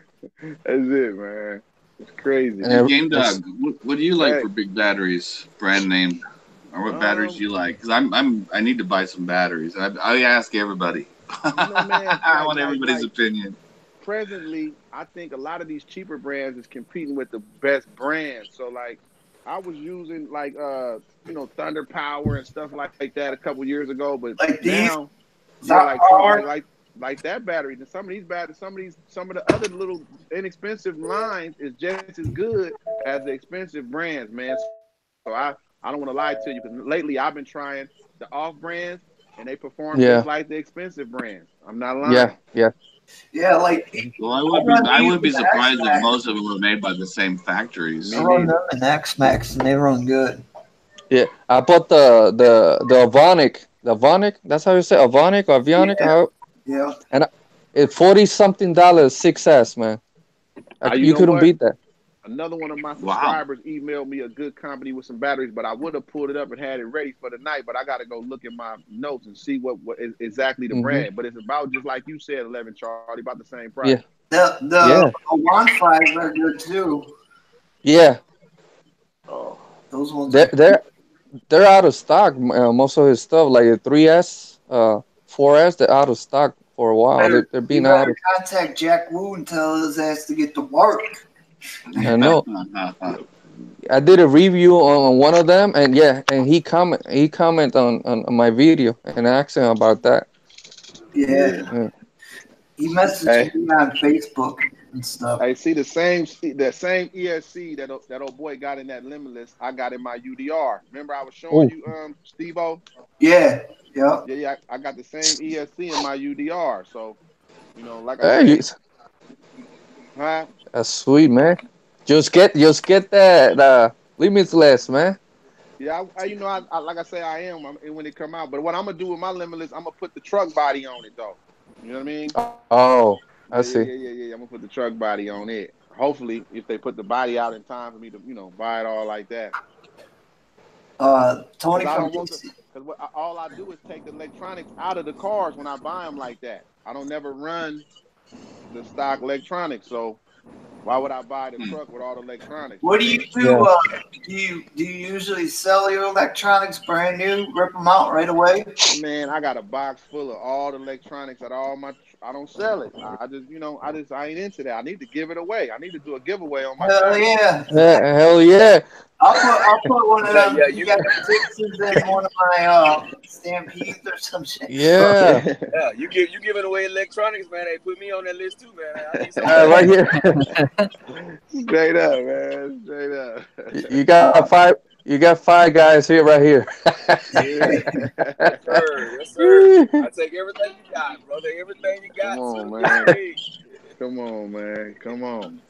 it, man. It's crazy. Game Dog, what do you like for big batteries, brand name, or what batteries do you like? Because I need to buy some batteries. I ask everybody. Man, I want everybody's opinion. Presently, I think a lot of these cheaper brands is competing with the best brands. So like, I was using like Thunder Power and stuff like that a couple years ago, but like now like that battery. And some of these batteries, some of the other little inexpensive lines is just as good as the expensive brands, man. So I don't want to lie to you, because lately I've been trying the off brands and they perform just like the expensive brands. I'm not lying. Yeah, like. Well, I would be surprised if most of them were made by the same factories. I run them in X-Max and they run good. Yeah, I bought the Avonic. The Avonic, that's how you say Avonic or Avionic? Yeah. And it's $40-something 6S, man. You couldn't beat that. Another one of my subscribers emailed me a good company with some batteries, but I would have pulled it up and had it ready for the night. But I got to go look at my notes and see what is exactly the brand. But it's about just like you said, 11 Charlie, about the same price. Yeah. The Wi-Fi are good too. Yeah. Oh, those ones. They're out of stock. Most of his stuff, like the 3S, 4S, they're out of stock for a while. They're being out of. Contact Jack Wu and tell his ass to get to work. I know. I did a review on one of them, and he commented on my video and asked him about that. Yeah. He messaged me on Facebook and stuff. I see the same ESC that old boy got in that Limitless. I got in my UDR. Remember I was showing you, Steve-O? Yeah. I got the same ESC in my UDR. So, like I said. That's sweet, man. Just get that Limitless, man. Yeah, I like I say, I am when it come out. But what I'm gonna do with my Limitless, I'm gonna put the truck body on it though. You know what I mean? Oh, I see. Yeah. I'm gonna put the truck body on it. Hopefully, if they put the body out in time for me to, buy it all like that. Tony, because all I do is take the electronics out of the cars when I buy them like that. I don't never run the stock electronics, so why would I buy the truck with all the electronics? What do you do? Do you usually sell your electronics brand new, rip them out right away? Man, I got a box full of all the electronics at all my. I don't sell it. I just, I ain't into that. I need to give it away. I need to do a giveaway on my. Hell yeah! I'll put one of them. You got Dixons in one of my Stampedes or some shit. Yeah. You giving away electronics, man. Hey, put me on that list too, man. I need some right here. Straight up, man. Straight up. You got five. You got 5 guys here, right here. Yes, sir. I take everything you got, brother. Everything you got. Come on, man. Come on.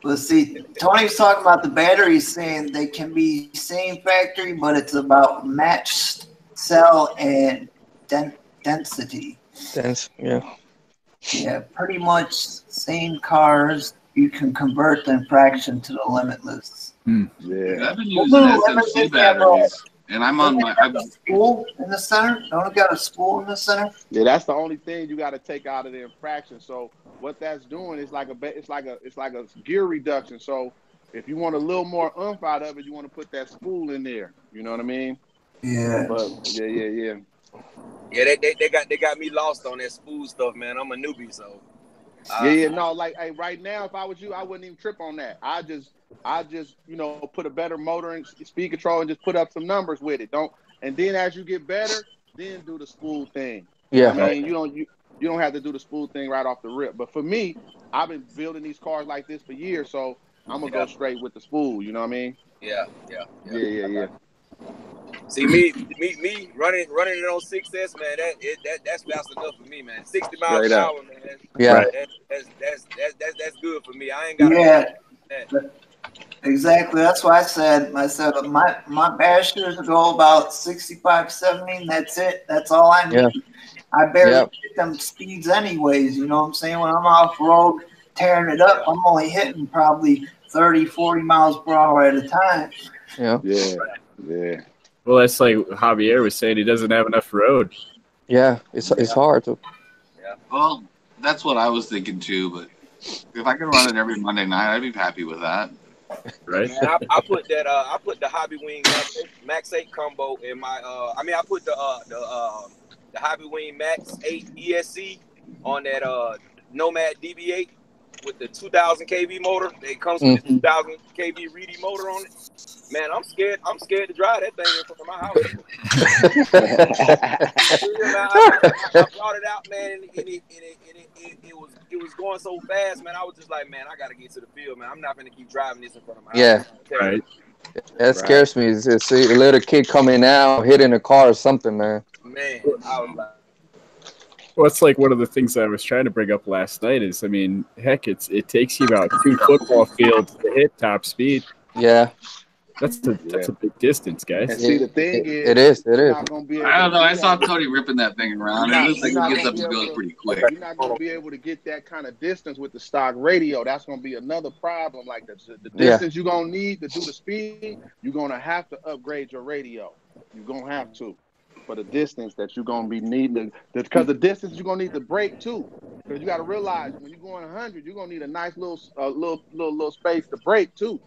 Let's see. Tony's talking about the batteries, saying they can be same factory, but it's about matched cell and density. Yeah, pretty much same cars. You can convert the fraction to the Limitless. Yeah. I've been using SMC batteries, and I'm on my. A spool in the center. Don't it got a spool in the center? Yeah, that's the only thing you got to take out of the infraction. So what that's doing is it's like a gear reduction. So if you want a little more oomph out of it, you want to put that spool in there. You know what I mean? Yeah. But yeah. Yeah, they got me lost on that spool stuff, man. I'm a newbie, so. No, like, hey, right now, if I was you, I wouldn't even trip on that. I just, put a better motor and speed control and just put up some numbers with it. And then as you get better, then do the spool thing. Yeah. I mean, you don't have to do the spool thing right off the rip. But for me, I've been building these cars like this for years, so I'm gonna go straight with the spool. You know what I mean? Yeah. See me running it on 6S, man. That's fast enough for me, man. 60 miles an hour, man. Yeah. That's good for me. I ain't got that. Exactly. That's why I said my bashers go about 65, 70, and that's it. That's all I need. Yeah. I barely Yeah. hit them speeds anyways. You know what I'm saying? When I'm off road tearing it up, I'm only hitting probably 30, 40 miles per hour at a time. Yeah. Yeah. Well, that's like Javier was saying. He doesn't have enough road. Yeah. It's hard to. Well, that's what I was thinking too. But if I could run it every Monday night, I'd be happy with that. Right? Man, I put the Hobby Wing Max 8 combo in my I put the Hobby Wing Max 8 ESC on that Nomad DB8 with the 2000 kV motor. It comes with the 2000 kV Reedy motor on it. Man, I'm scared to drive that thing in front of my house. I brought it out, man, and it was going so fast, man. I was just like, man, I gotta get to the field, man. I'm not gonna keep driving this in front of my house. Right. That scares me. Is to see a little kid coming out, hitting a car or something, man. Man, I was like. Well, it's like one of the things I was trying to bring up last night is, I mean, heck, it takes you about 2 football fields to hit top speed. Yeah. That's a big distance, guys. And see, the thing It is. not gonna be able I don't know. to I do saw that. Cody ripping that thing around. You're It looks like not it gets gonna up be and able goes to- pretty quick. You're not going to be able to get that kind of distance with the stock radio. That's going to be another problem. Like the distance you're going to need to do the speed, you're going to have to upgrade your radio. You're going to have to for the distance that you're going to be needing. Because the distance you're going to need to brake too. Because you got to realize when you're going 100, you're going to need a nice little space to brake too.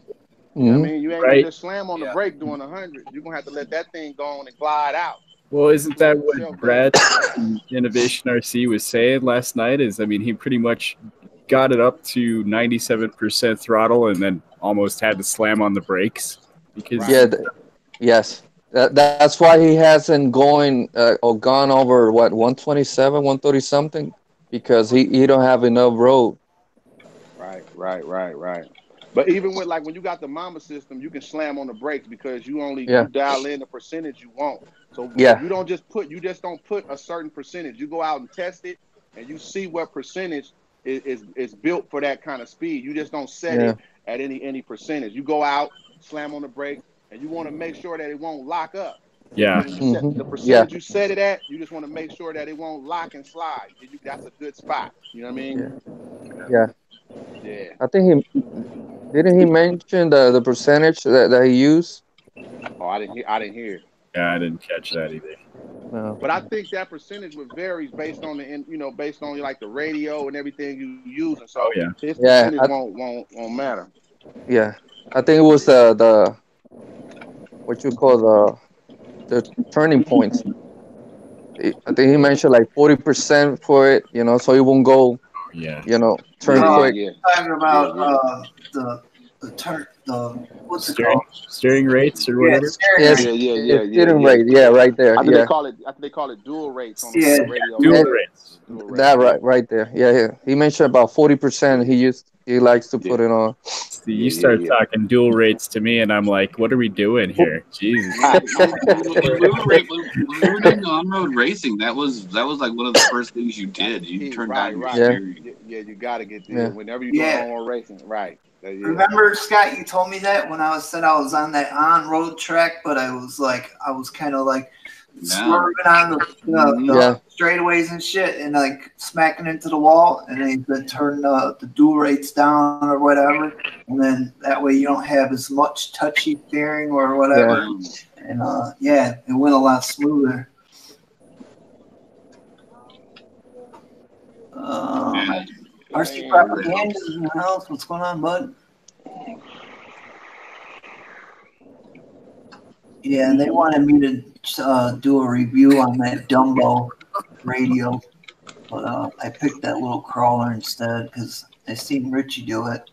You know what I mean? You ain't going to just slam on the brake doing 100. You're going to have to let that thing go on and glide out. Well, isn't that what Brad from Innovation RC was saying last night? Is, I mean, he pretty much got it up to 97% throttle and then almost had to slam on the brakes because Yes. That's why he hasn't gone over 127, 130 something, because he don't have enough road. Right. But even with like when you got the Mama system, you can slam on the brakes because you dial in the percentage you want. So you don't just don't put a certain percentage. You go out and test it, and you see what percentage is built for that kind of speed. You just don't set it at any percentage. You go out, slam on the brake, and you want to make sure that it won't lock up. Yeah. When you set the percentage you set it at, you just want to make sure that it won't lock and slide. That's a good spot. You know what I mean? Yeah. I think didn't he mention the percentage that he used? Oh, I didn't hear. Yeah, I didn't catch that either. No. But I think that percentage would varies based on based on like the radio and everything you use, and so his percentage won't matter. Yeah, I think it was the what you call the turning points. I think he mentioned like 40% for it, so it won't go. Turn quick. Talking about what's it called? Steering rates or whatever. Steering rate. Yeah, right there. I think they call it dual rates on the radio. Dual rates. That right there. Yeah. He mentioned about 40%. He likes to put it on. See, you start talking dual rates to me, and I'm like, what are we doing here? Jesus. When we were doing on-road racing, that was like one of the first things you did. You turned down your steering. Yeah, you got to get there whenever you do on-road racing. Right. Remember, Scott, you told me that when I said I was on that on-road track, but I was kind of like swerving on the straightaways and shit, and like smacking into the wall, and then you turn the dual rates down or whatever, and then that way you don't have as much touchy steering or whatever, and it went a lot smoother. RC Propaganda in the house. What's going on, bud? Yeah, and they wanted me to do a review on that Dumbo radio, but I picked that little crawler instead because I seen Richie do it.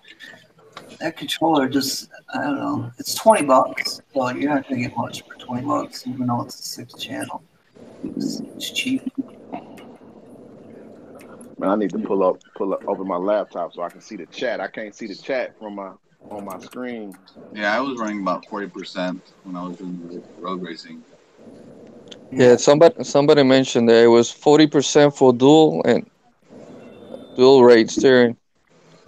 That controller I don't know, it's $20, so you're not gonna get much for $20, even though it's a 6-channel. It's cheap. Man, I need to open my laptop so I can see the chat. I can't see the chat on my screen. Yeah, I was running about 40% when I was doing road racing. Yeah, somebody mentioned that it was 40% for dual rate steering.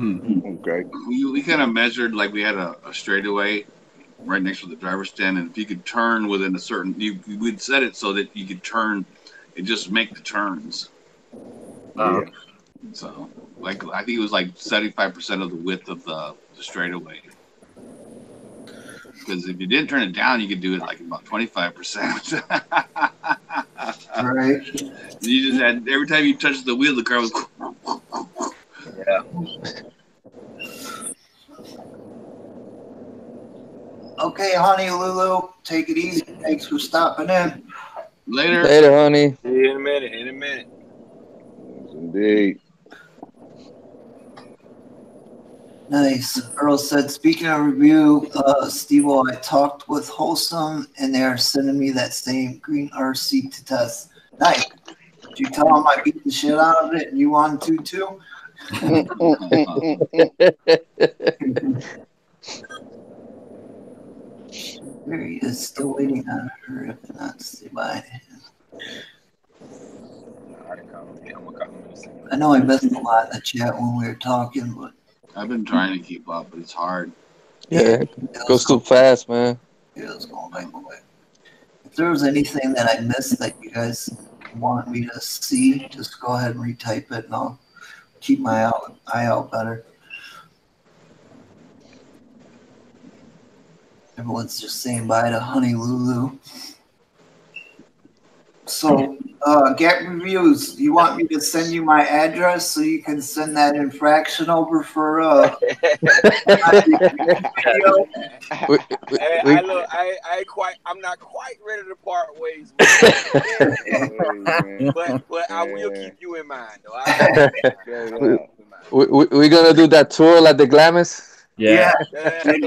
Okay. We kind of measured like we had a straightaway right next to the driver's stand, and if you could turn within a certain, we'd set it so that you could turn, and just make the turns. Yeah. So, like, I think it was like 75% of the width of the straightaway. Because if you didn't turn it down, you could do it like about 25%. Right. You just had, every time you touched the wheel, the car was. Yeah. Okay, honey, Lulu, take it easy. Thanks for stopping in. Later. Later, honey. See you in a minute. In a minute. Yes, indeed. Nice. Earl said, speaking of review, Steve-O, I talked with Wholesome, and they're sending me that same green RC to test. Nice. Did you tell them I beat the shit out of it and you wanted to too? There he is, still waiting on her if not to say bye. I know I missed a lot in the chat when we were talking, but I've been trying to keep up, but it's hard. Yeah, it goes too fast, man. Yeah, it's going by quick. If there was anything that I missed that you guys want me to see, just go ahead and retype it and I'll keep my eye out better. Everyone's just saying bye to Honey Lulu. So, Get Reviews, you want me to send you my address so you can send that infraction over for video? I'm not quite ready to part ways. But I will keep you in mind, though. We're gonna do that tour like the Glamis. Yeah. Hey,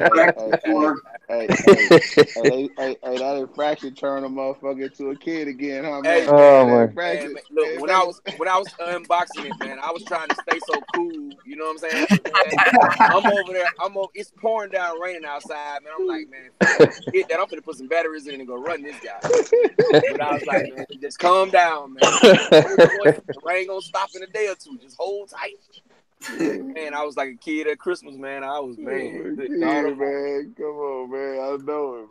that infraction turned a mother into a kid again, huh, man? Hey, oh my! Man, look, when I was unboxing it, man, I was trying to stay so cool. You know what I'm saying? I'm over there. It's pouring down, raining outside, man. I'm like, man, hit that. I'm gonna put some batteries in and go run this guy. But I was like, man, just calm down, man. The rain gonna stop in a day or two. Just hold tight. Man, I was like a kid at Christmas, man. I was, man. Man, come on, man. I know it,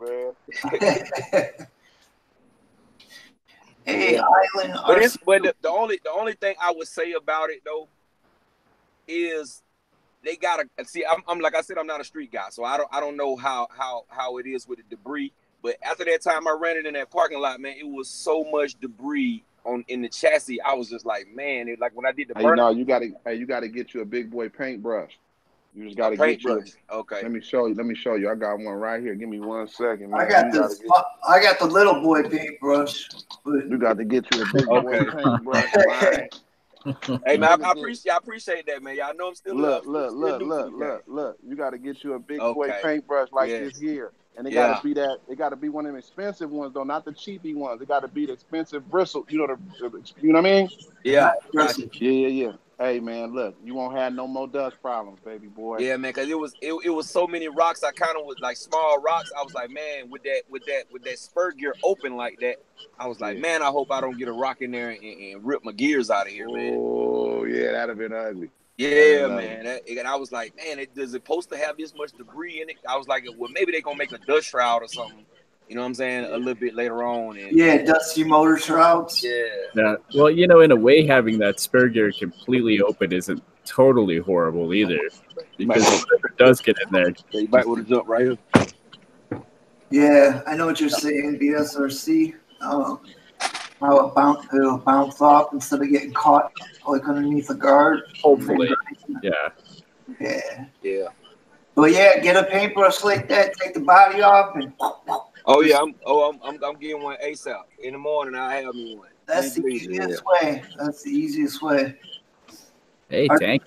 man. Hey, Island. But the only thing I would say about it though is they gotta see. I'm like I said, I'm not a street guy, so I don't know how it is with the debris. But after that time I ran it in that parking lot, man, it was so much debris in the chassis. I was just like, man, it, like when I did the burn. No, you gotta get you a big boy paintbrush. You just gotta get you. Okay. Let me show you. I got one right here. Give me 1 second, man. I got the little boy paintbrush. You got to get you a big boy paintbrush. Right? Hey man, I appreciate that, man. Y'all know I'm still look. You got to get you a big boy paintbrush like this here. And it gotta be that. It gotta be one of them expensive ones, though, not the cheapy ones. It gotta be the expensive bristle. You know what I mean? Yeah. Yeah. Hey man, look, you won't have no more dust problems, baby boy. Yeah, man, because it was so many rocks. I kind of was like small rocks. I was like, man, with that spur gear open like that, I was like, man, I hope I don't get a rock in there and rip my gears out of here, man. Oh yeah, that'd have been ugly. Yeah, man. And I was like, man, does it supposed to have this much debris in it? I was like, well, maybe they're going to make a dust shroud or something. You know what I'm saying? A little bit later on. And, dusty motor shrouds. Yeah. Well, in a way, having that spur gear completely open isn't totally horrible either. Because whatever does get in there. You might want to jump right here. Yeah, I know what you're saying, BSRC. How it'll bounce off instead of getting caught like underneath the guard. Hopefully. Yeah. Yeah. But yeah, get a paintbrush like that, take the body off, and. Oh yeah, I'm getting one ASAP. In the morning, I have me one. That's the easiest way. That's the easiest way. Hey, Tank.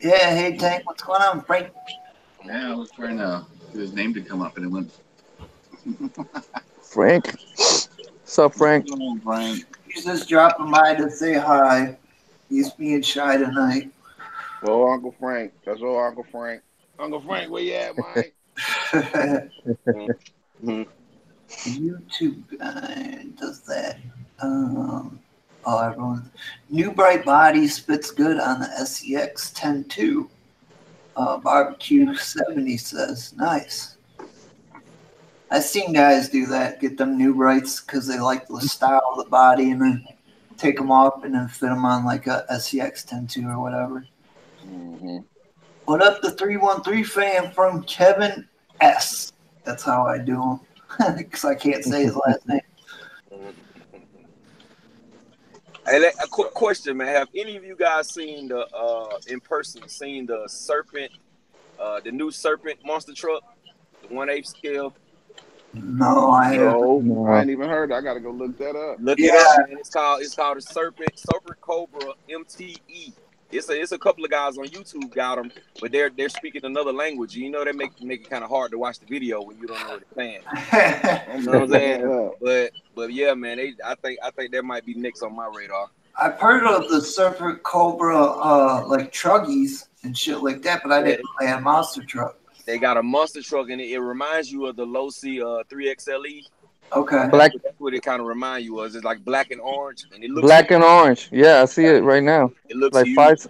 Yeah, hey Tank, what's going on, Frank? Yeah, I was trying to get his name to come up, and it went. Frank. What's up, Frank? He's just dropping by to say hi. He's being shy tonight. Oh, Uncle Frank. That's old Uncle Frank. Uncle Frank, where you at, Mike? YouTube guy does that. everyone. New Bright Body spits good on the SEX 10-2. Barbecue 70 says, nice. I've seen guys do that, get them New Brights because they like the style of the body and then take them off and then fit them on like a SEX 10-2 or whatever. Mm-hmm. What up, the 313 fan from Kevin S. That's how I do him because I can't say his last name. Hey, a quick question, man. Have any of you guys seen the in person? Seen the Serpent, the new Serpent monster truck, the 1/8 scale? No, I haven't. No, I ain't even heard. I gotta go look that up. Look it up, man. It's called a Serpent Cobra MTE. It's a couple of guys on YouTube got them, but they're speaking another language. You know, they make it kind of hard to watch the video when you don't know what they're saying. You know what I'm saying? But yeah, man, I think that might be next on my radar. I've heard of the Serpent Cobra like truggies and shit like that, but I didn't know they had a monster truck. They got a monster truck, and it reminds you of the Losi 3XLE. Okay. Black. That's what it kind of reminds you of. It's like black and orange, and it looks Black and orange. Yeah, I see it right now. It looks like huge.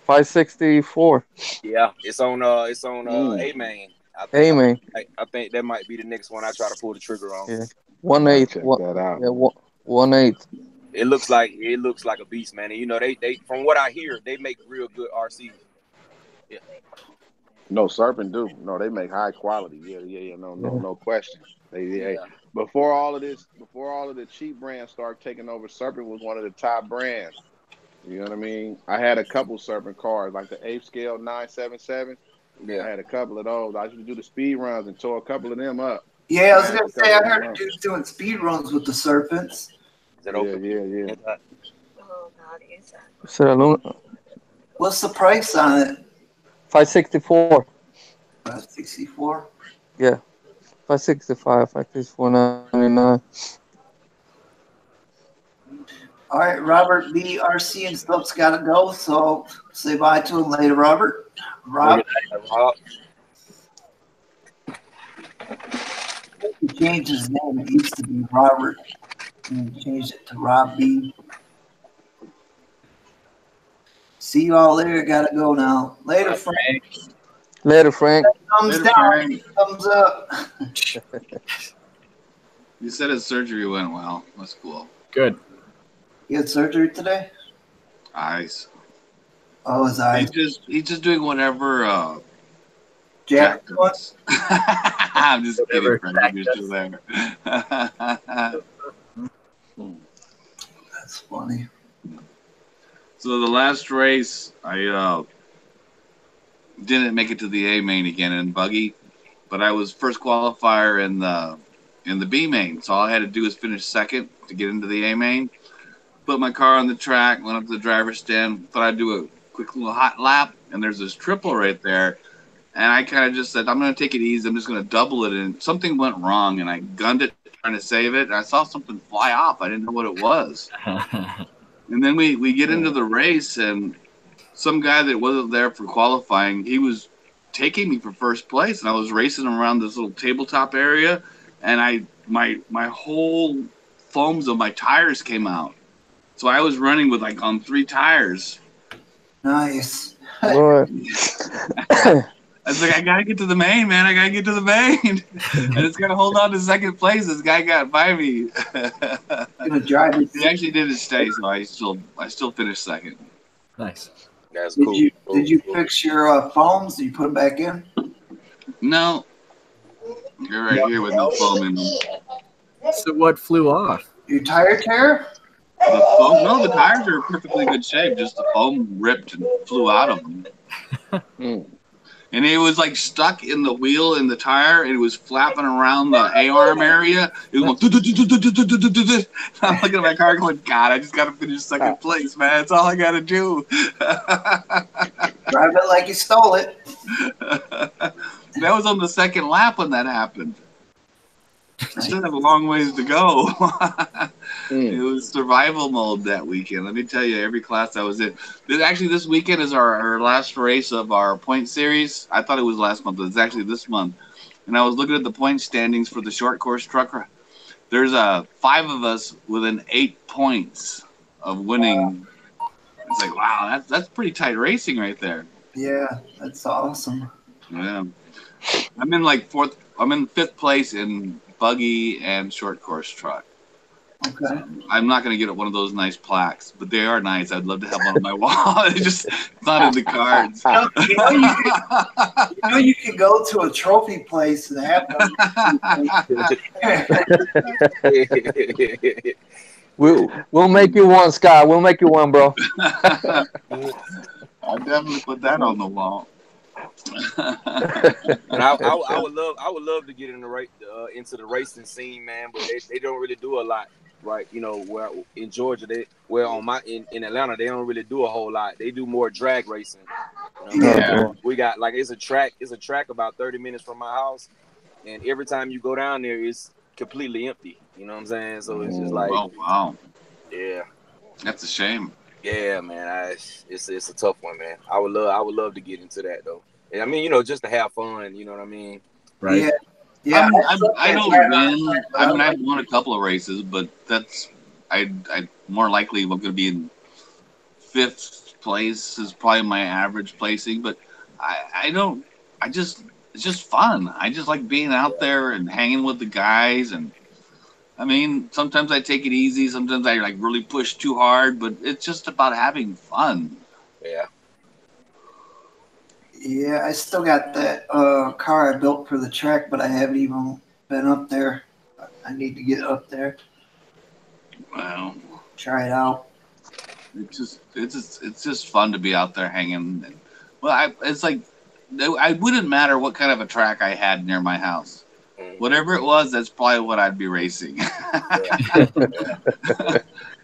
564. Yeah, it's on A-Main. A-Main. I think that might be the next one I try to pull the trigger on. Yeah. 1/8. Check that out. Yeah, 1/8. It looks like a beast, man. And you know, they from what I hear, they make real good RCs. Yeah. No, Serpent do. No, they make high quality. Yeah. No question. Before all of the cheap brands start taking over, Serpent was one of the top brands. You know what I mean? I had a couple Serpent cars, like the 8th scale 977. Yeah. I had a couple of those. I used to do the speed runs and tore a couple of them up. Yeah, I was gonna say I heard dudes doing speed runs with the Serpents. Is that open? Yeah. What's the price on it? 564. 564. Yeah. 565. 564.99. All right, Robert B. RC and stuff's got to go, so say bye to him later, Robert. Rob. He changed his name. It used to be Robert, and he changed it to Rob B. See you all later. Got to go now. Later, Frank. Later, Frank. Thumbs down. Frank. Thumbs up. You said his surgery went well. That's cool. Good. You had surgery today? Eyes. Oh, his eyes. He's just doing whatever. Jack does. I'm just kidding, Frank. You're still there. That's funny. So the last race, I didn't make it to the A main again in buggy, but I was first qualifier in the B main. So all I had to do was finish second to get into the A main. Put my car on the track, went up to the driver's stand, thought I'd do a quick little hot lap, and there's this triple right there. And I kind of just said, I'm going to take it easy. I'm just going to double it. And something went wrong, and I gunned it trying to save it. And I saw something fly off. I didn't know what it was. And then we get into the race, and some guy that wasn't there for qualifying, he was taking me for first place. And I was racing around this little tabletop area, and my whole foams of my tires came out. So I was running with like on 3 tires. Nice. I was like, I gotta get to the main, man. I gotta get to the main. I just gotta hold on to second place. This guy got by me. He actually didn't stay, so I still finished second. Nice. That's cool. Did you fix your foams? Did you put them back in? No. You're right here with no foam in them. So what flew off? Your tire tear? The foam? No, the tires are in perfectly good shape. Just the foam ripped and flew out of them. And it was like stuck in the wheel in the tire, and it was flapping around the A-arm area. It was going, I'm looking at my car going, God, I just got to finish second place, man. That's all I got to do. Drive it like you stole it. That was on the second lap when that happened. I still have a long ways to go. It was survival mode that weekend. Let me tell you, every class I was in. This weekend is our last race of our point series. I thought it was last month, but it's actually this month. And I was looking at the point standings for the short course trucker. There's 5 of us within 8 points of winning. It's like, wow, that's pretty tight racing right there. Yeah, that's awesome. Yeah, I'm in fifth place in buggy and short course truck. Okay. I'm not going to get one of those nice plaques, but they are nice. I'd love to have one on my wall. It's not in the cards. You can go to a trophy place and have them. We'll make you one, Scott. We'll make you one, bro. I'll definitely put that on the wall. And I would love to get into the racing scene, man, but they don't really do a lot, right? You know, where in Georgia in Atlanta they don't really do a whole lot. They do more drag racing. You know? Yeah. We got it's a track about 30 minutes from my house, and every time you go down there, it's completely empty. You know what I'm saying? So it's just like, oh wow, yeah, that's a shame. Yeah, man, it's a tough one, man. I would love to get into that though. And I mean, you know, just to have fun. You know what I mean? Right. Yeah. I don't win. I mean, I've won a couple of races, but I more likely I'm going to be in fifth place is probably my average placing. But it's just fun. I just like being out there and hanging with the guys. And I mean, sometimes I take it easy. Sometimes I like really push too hard, but it's just about having fun. Yeah. Yeah, I still got that car I built for the track, but I haven't even been up there. I need to get up there. Wow. Try it out. It's just fun to be out there hanging. It's like I wouldn't matter what kind of a track I had near my house. Whatever it was, that's probably what I'd be racing.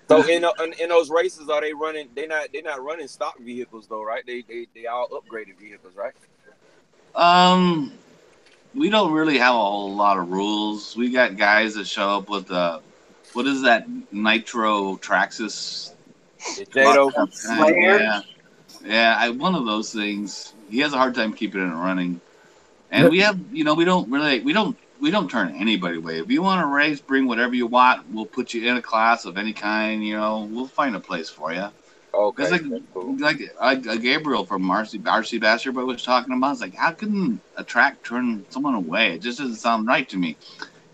So in those races, are they running? They're not running stock vehicles though, right? They all upgraded vehicles, right? We don't really have a whole lot of rules. We got guys that show up with what is that Nitro Traxxas? Yeah, one of those things. He has a hard time keeping it running, and we have, we don't turn anybody away. If you want to race, bring whatever you want. We'll put you in a class of any kind. We'll find a place for you. Okay. It's like Gabriel from RC Bastard was talking about. It's like, how can a track turn someone away? It just doesn't sound right to me.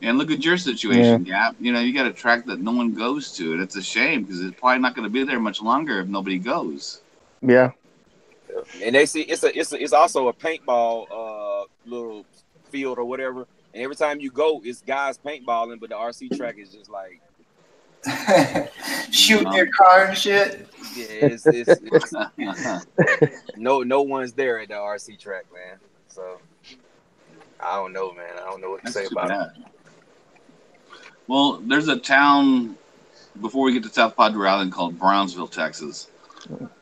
And look at your situation, Gap. You got a track that no one goes to, and it's a shame because it's probably not going to be there much longer if nobody goes. Yeah. And they see it's also a paintball little field or whatever. And every time you go, it's guys paintballing, but the RC track is just like shooting your car and shit. Yeah, it's no one's there at the RC track, man. So I don't know, man. I don't know what to say about it. Well, there's a town before we get to South Padre Island called Brownsville, Texas,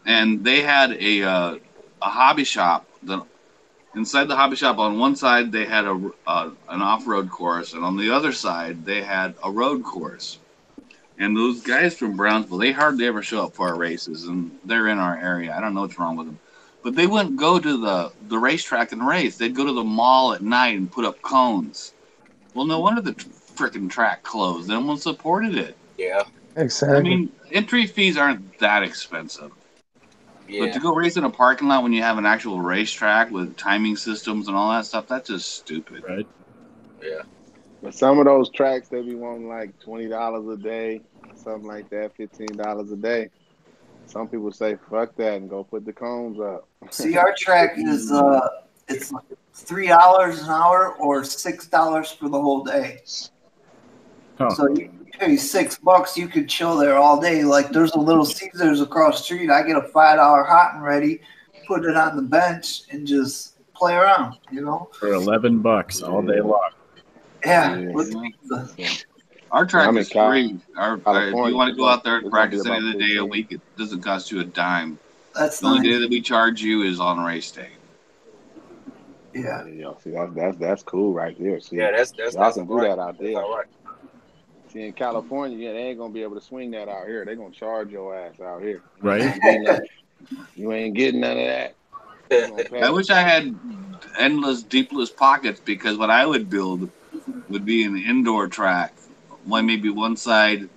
and they had a hobby shop. Inside the hobby shop, on one side they had an off-road course, and on the other side they had a road course. And those guys from Brownsville, they hardly ever show up for our races, and they're in our area. I don't know what's wrong with them. But they wouldn't go to the racetrack and race. They'd go to the mall at night and put up cones. Well, no wonder the freaking track closed. No one supported it. Yeah. Exactly. I mean, entry fees aren't that expensive. Yeah. But to go race in a parking lot when you have an actual racetrack with timing systems and all that stuff, that's just stupid. Right. Yeah. But some of those tracks, they be wanting like $20 a day, something like that, $15 a day. Some people say, fuck that, and go put the cones up. See, our track is it's $3 an hour or $6 for the whole day. Huh. So you pay $6, you could chill there all day. Like there's a Little Caesars across the street. I get a $5 hot and ready, put it on the bench, and just play around. For $11 all day long. Yeah. Our track is free. If you want to go out there and It's practice gonna any be other day a about week, it doesn't cost you a dime. That's The only nice. day that we charge you is on race day. Yeah. See, that's cool right there. See, Yeah, that's y'all can do right. that out there. That's all right. See, in California, they ain't gonna be able to swing that out here. They gonna charge your ass out here. Right. You ain't getting none of that. I wish I had endless, deepless pockets, because what I would build would be an indoor track. Maybe one side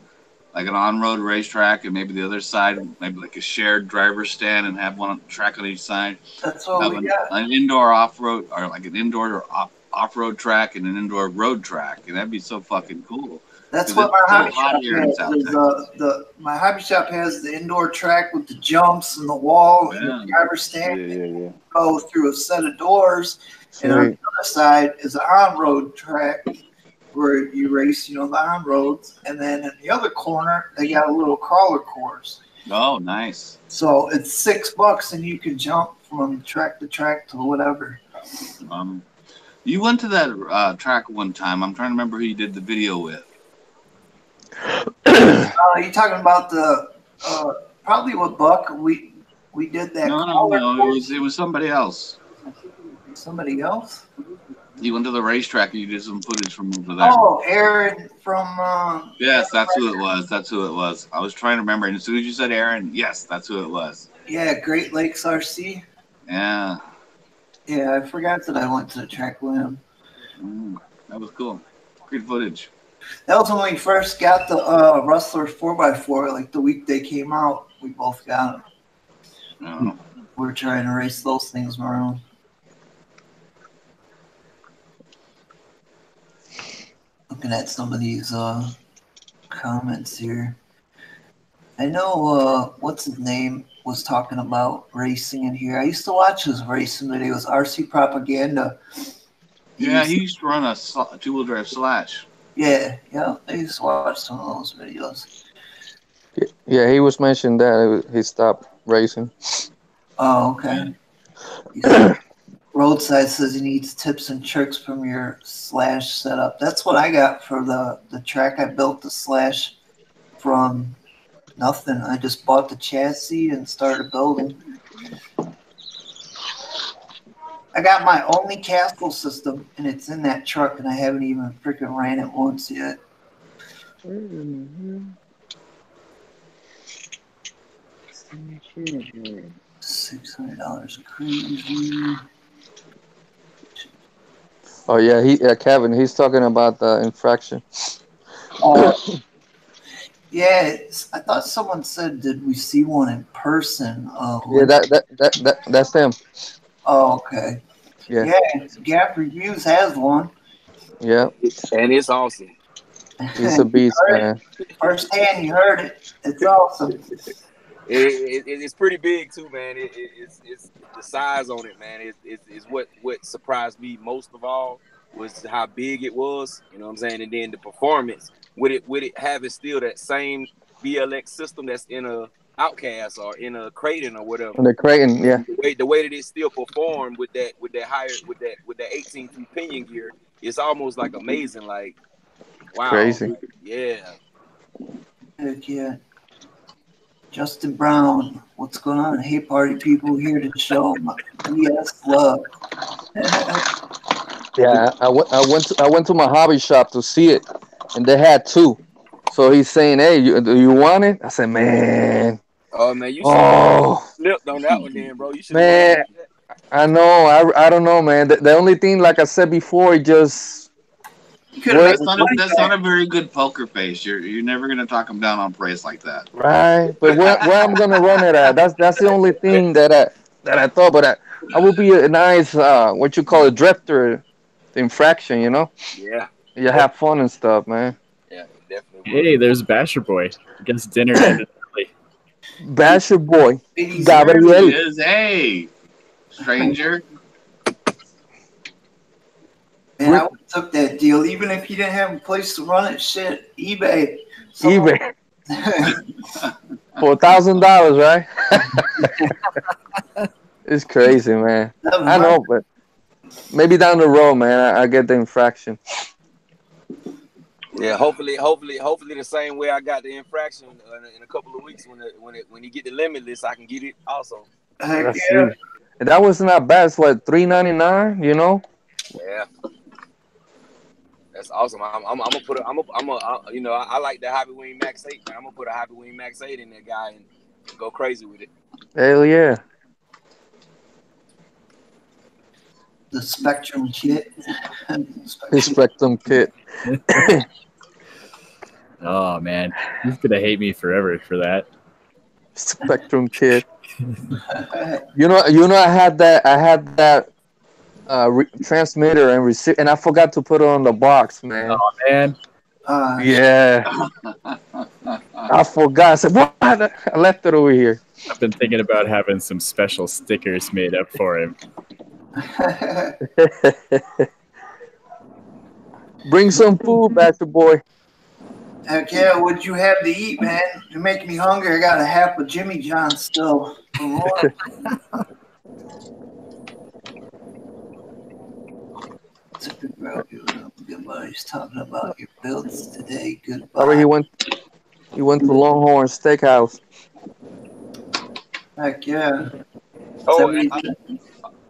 like an on-road racetrack, and maybe the other side, maybe like a shared driver stand, and have one track on each side. That's what Have we got. an indoor off-road, or like an indoor or off-road track and an indoor road track, and that'd be so fucking cool. That's 'Cause what my it's so hobby hot shop here in has. South Is, Texas. my hobby shop has the indoor track with the jumps and the wall and Yeah. the driver Yeah, stand. yeah, yeah. Go through a set of doors, and on Sweet. the other side is an on-road track where you race, the on roads, and then in the other corner they got a little crawler course. Oh, nice. So it's $6, and you can jump from track to track to whatever. You went to that track one time. I'm trying to remember who you did the video with. You talking about the probably with Buck? We did that. No, crawler course. it was somebody else. Somebody else. You went to the racetrack and you did some footage from over there. Oh, Aaron from. Yes, that's who it was. That's who it was. I was trying to remember, and as soon as you said Aaron, yes, that's who it was. Yeah, Great Lakes RC. Yeah. Yeah, I forgot that I went to the track with him. That was cool. Good footage. That was when we first got the Rustler 4x4. Like the week they came out, we both got them. We were trying to race those things around. Looking at some of these comments here. I know what's his name was talking about racing in here. I used to watch his racing videos, RC Propaganda. Yeah, he used to run a two-wheel drive Slash. Yeah, I used to watch some of those videos. Yeah, he was mentioning that he stopped racing. Oh, okay. Roadside says he needs tips and tricks from your Slash setup. That's what I got for the track. I built the Slash from nothing. I just bought the chassis and started building. I got my only castle system, and it's in that truck, and I haven't even freaking ran it once yet. $600 a cruise. Oh yeah, Kevin. He's talking about the infraction. Yeah, I thought someone said, "Did we see one in person?" Yeah, that's him. Oh, okay. Yeah. Gap Reviews has one. Yeah. And it's awesome. He's a beast, man. Firsthand, you heard it. It's awesome. It's pretty big too, man. It's the size on it, man. It's what surprised me most of all was how big it was. You know what I'm saying? And then the performance with it having still that same BLX system that's in a Outcast or in a Kraton or whatever. In the Kraton, yeah. The way that it still performed with that 18-2 pinion gear, it's almost like amazing. Like, wow, Crazy. Yeah. Heck yeah. Justin Brown, what's going on? Hey, party people, here to show my BS love. Yeah, I went to my hobby shop to see it, and they had two. So he's saying, "Hey, do you want it?" I said, "Man." Oh man, you should have flipped on that one, then, bro. You should. Man, I know. I don't know, man. The only thing, like I said before, it just. That's not a very good poker face. You're never gonna talk him down on price like that. Right, but where I'm gonna run it at? That's the only thing that I thought. But I would be a nice what you call a drifter, infraction. You know. Yeah. You have fun and stuff, man. Yeah, definitely. Hey, there's Basher Boy. I guess dinner ended early. Basher Boy, There Gabriel. he is. Hey, stranger. Man, I would took that deal, even if you didn't have a place to run it. Shit, eBay. eBay. For $1,000, right? It's crazy, man. I know, but maybe down the road, man, I get the infraction. Yeah, hopefully the same way I got the infraction in a couple of weeks when you get the limitless, I can get it also. Heck yeah. And that was not bad. It's what, $399, you know? Yeah. That's awesome. I'm gonna put I like the Hobby Wing Max 8, man. I'm gonna put a Hobby Wing Max 8 in that guy and go crazy with it. Hell yeah. The Spectrum kit. The Spectrum kit. Oh man, he's gonna hate me forever for that. Spectrum Kid. You know, I had that transmitter and receiver, and I forgot to put it on the box, man. Oh man, Yeah, I forgot. I said, what? I left it over here. I've been thinking about having some special stickers made up for him. Bring some food, Bastard Boy. Heck yeah, what'd you have to eat, man? You make me hungry. I got a half of Jimmy John still. Goodbye. Talking about your builds today. Goodbye. Oh, he went to Longhorn Steakhouse. Heck yeah. Oh,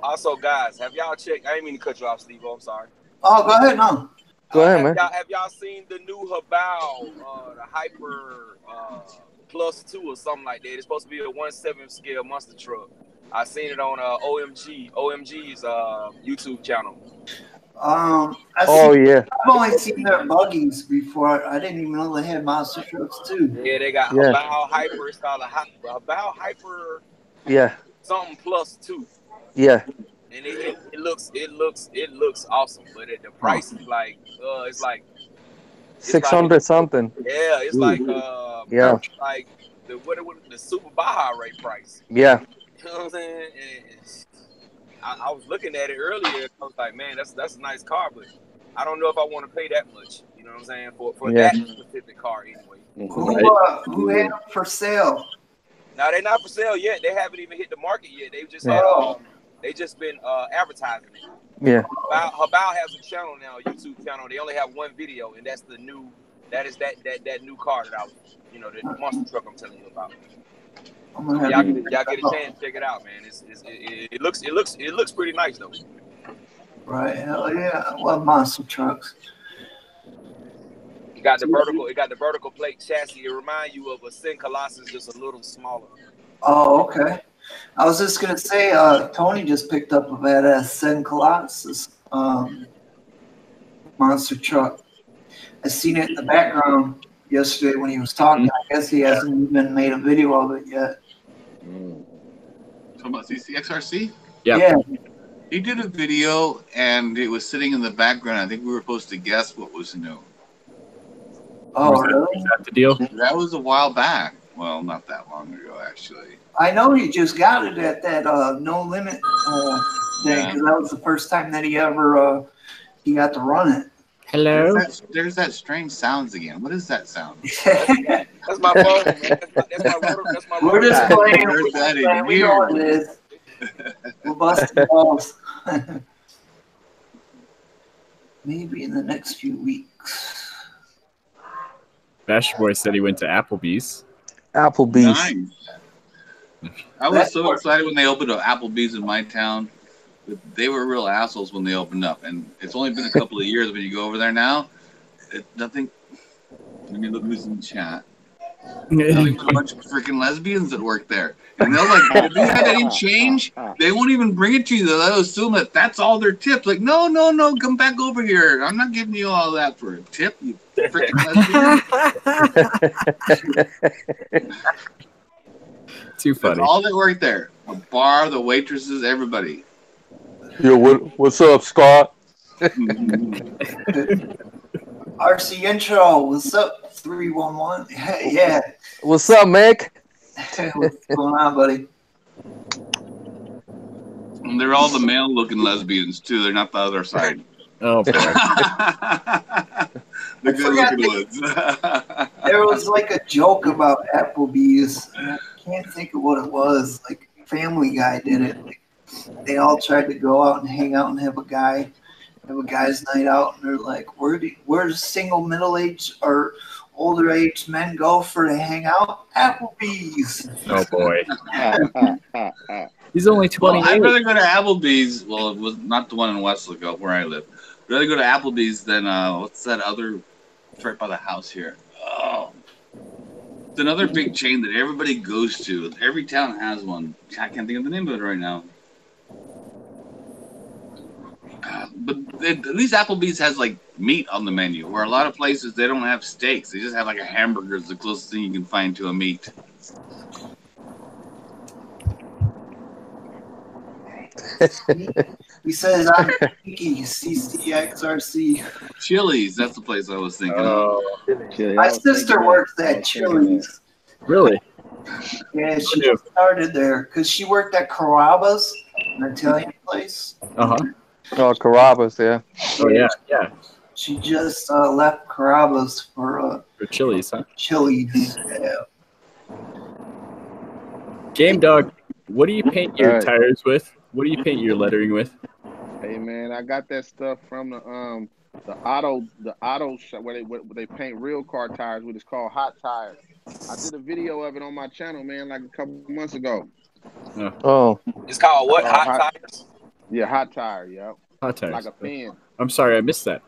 also, guys, have y'all checked? I didn't mean to cut you off, Steve. I'm sorry. Oh, go ahead, no. Go ahead, man. Have y'all seen the new Habao, the Hyper Plus 2 or something like that? It's supposed to be a 1/7 scale monster truck. I seen it on OMG's YouTube channel. I've only seen their buggies before. I didn't even know they had monster trucks too. Yeah, they got Habao Hyper. It's called Habao Hyper. Yeah. Something plus 2. Yeah. And it looks awesome, but the price is like it's like 600 like, something. Yeah, it's like like the Super Baja rate price. Yeah. You know what I'm saying? And I was looking at it earlier. I was like, man, that's a nice car, but I don't know if I want to pay that much. You know what I'm saying for that specific car anyway. Who had them for sale? No, they're not for sale yet. They haven't even hit the market yet. They've just they just been advertising it. Yeah. Habao has a channel now, a YouTube channel. They only have one video, and that's that new car that the monster truck I'm telling you about. Y'all get a chance, check it out, man. It looks pretty nice though. Right, hell yeah. I love monster trucks. It got the vertical plate chassis. It reminds you of a Sin Colossus, just a little smaller. Oh, okay. I was just gonna say, Tony just picked up a badass Sin Colossus monster truck. I seen it in the background yesterday when he was talking. I guess he hasn't even made a video of it yet. Talking about CCXRC? Yeah. He did a video and it was sitting in the background. I think we were supposed to guess what was new. Oh, really? Is that the deal? That was a while back. Well, not that long ago, actually. I know he just got it at that No Limit thing, because that was the first time that he ever he got to run it. Hello? There's that strange sounds again. What is that sound? That's my phone, man. That's my We're just playing. Where's that in We know what it is. We're busting balls. Maybe in the next few weeks. Bash Boy said he went to Applebee's. Applebee's. Nice. I was so excited when they opened up Applebee's in my town. They were real assholes when they opened up, and it's only been a couple of years. When you go over there now, nothing. Let me look who's in the chat. Nothing but a bunch of freaking lesbians that work there, and they're like, "If you had any change, they won't even bring it to you. They'll assume that that's all their tips." Like, no, come back over here. I'm not giving you all that for a tip, you freaking lesbian. Too funny. That's all that work there. The bar, the waitresses, everybody. Yo, what's up, Scott? RC intro, what's up? 311. Yeah. What's up, Mick? What's going on, buddy? And they're all the male-looking lesbians too. They're not the other side. Oh, boy. The good-looking ones. There was like a joke about Applebee's. And I can't think of what it was. Like Family Guy did it. Like, they all tried to go out and hang out and have a guy's night out, and they're like, "Where do single, middle-aged or older-aged men go for to hang out? Applebee's." Oh boy. He's only 28. I'd rather go to Applebee's. Well, it was not the one in Westlake, where I live. I'd rather go to Applebee's than what's that other? It's right by the house here. Oh, it's another big chain that everybody goes to. Every town has one. I can't think of the name of it right now. But At least Applebee's has like meat on the menu, where a lot of places they don't have steaks. They just have like a hamburger. Is the closest thing you can find to a meat. He says, I'm Kiki, CCXRC. Chili's, that's the place I was thinking Oh, My sister works at Chili's. really? Yeah, she started there because she worked at Carrabba's, an Italian place. Uh-huh. Oh, Carrabba's, yeah. Oh, yeah, yeah. She just left Carrabba's for For Chili's, huh? Chili's. Yeah. Game Dog, what do you paint your Alright. tires with? What do you paint your lettering with? Hey man, I got that stuff from the auto shop where they paint real car tires with. It's called Hot Tires. I did a video of it on my channel, man, like a couple months ago. Oh, It's called what? Hot tires? Yeah, Hot Tire. Yep. Hot tires. Like a pen. I'm sorry, I missed that.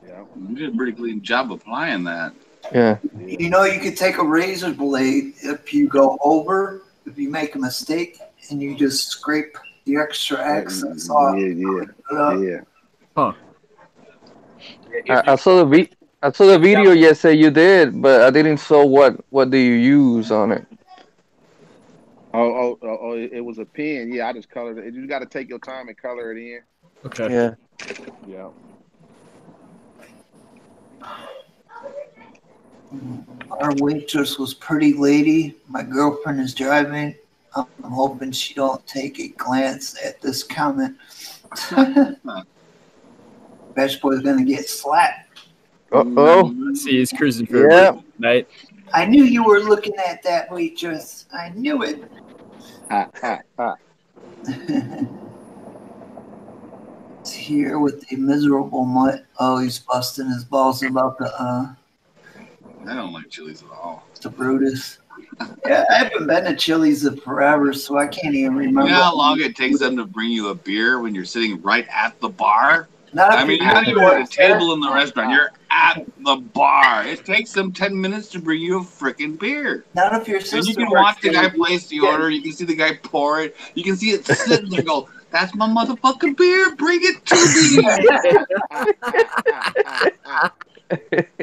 Yeah. You did a pretty clean job applying that. yeah. You know, you could take a razor blade if you go over, if you make a mistake, and you just scrape the extra accents off. Yeah. Huh. I saw the video yesterday you did, but I didn't saw what do you use on it. Oh, it was a pen. Yeah, I just colored it. You got to take your time and color it in. Okay. Yeah. Yeah. Our waitress was pretty lady. My girlfriend is driving. I'm hoping she don't take a glance at this comment. Best boy's gonna get slapped. Oh. Let's see, he's cruising for Yeah. a night. I knew you were looking at that waitress. I knew it. He's here with a miserable mutt. Oh, he's busting his balls about I don't like Chili's at all. the Brutus. Yeah, I haven't been to Chili's in forever, so I can't even remember. You know how long it takes them to bring you a beer when you're sitting right at the bar? Not if I mean, you you're not even at a work there. table in the restaurant. You're at the bar. It takes them 10 minutes to bring you a freaking beer. Not if your sister And you can works watch the there. guy place the order. You can see the guy pour it. You can see it sitting there and go, that's my motherfucking beer. Bring it to me.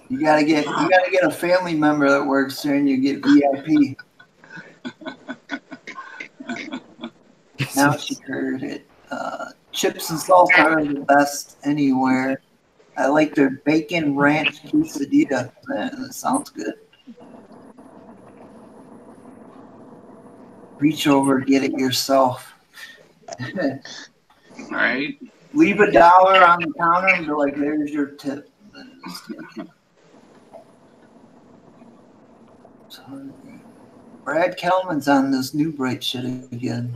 You gotta get a family member that works there, and you get VIP. Now she heard it. Chips and salsa are the best anywhere. I like their bacon ranch quesadilla. Man, that sounds good. Reach over, get it yourself. Right? Leave $1 on the counter and be like, "There's your tip." Brad Kelman's on this New Bright shit again.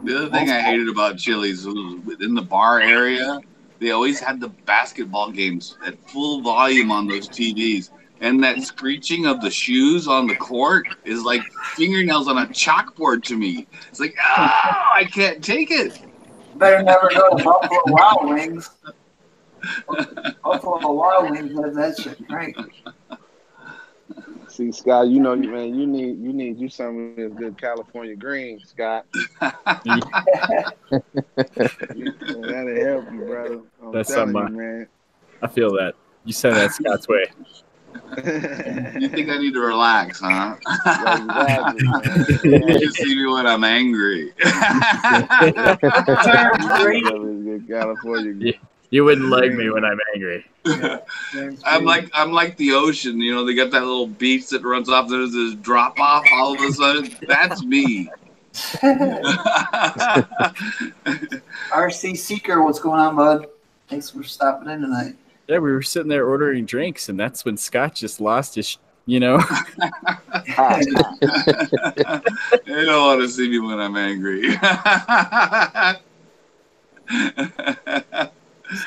The other thing I hated about Chili's was within the bar area, they always had the basketball games at full volume on those TVs. And that screeching of the shoes on the court is like fingernails on a chalkboard to me. It's like, I can't take it. Better never go to Buffalo Wild Wings. Buffalo Wild Wings has that shit right. See, Scott, you know, man, you need you some of this good California green, Scott. That'll help you, brother. That's telling something, you, man. I feel that. You send that Scott's way. You think I need to relax, huh? Exactly, man. You just see me when I'm angry. Good California green. You wouldn't like me when I'm angry. I'm like the ocean, you know, they got that little beach that runs off, there's this drop off all of a sudden. That's me. RC Seeker, what's going on, bud? Thanks for stopping in tonight. Yeah, we were sitting there ordering drinks, and that's when Scott just lost his, you know. They don't want to see me when I'm angry.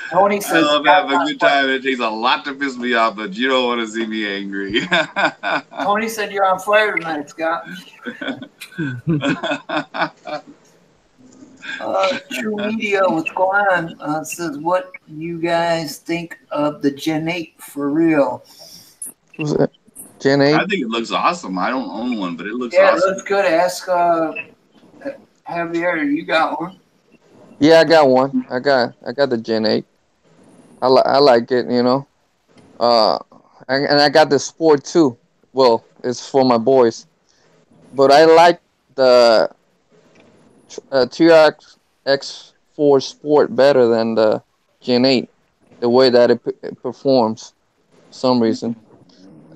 Tony I says, love having a good time. It takes a lot to piss me off, but you don't want to see me angry. Tony said you're on fire tonight, Scott. True Media, what's going on? Says, what you guys think of the Gen 8 for real? What's that? Gen 8? I think it looks awesome. I don't own one, but it looks Yeah, awesome. that's good. Ask Javier, you got one? Yeah, I got one. I got the Gen 8. I like it, you know. Uh, and I got the Sport too. Well, it's for my boys, but I like the TRX X4 Sport better than the Gen 8. The way that it performs, for some reason.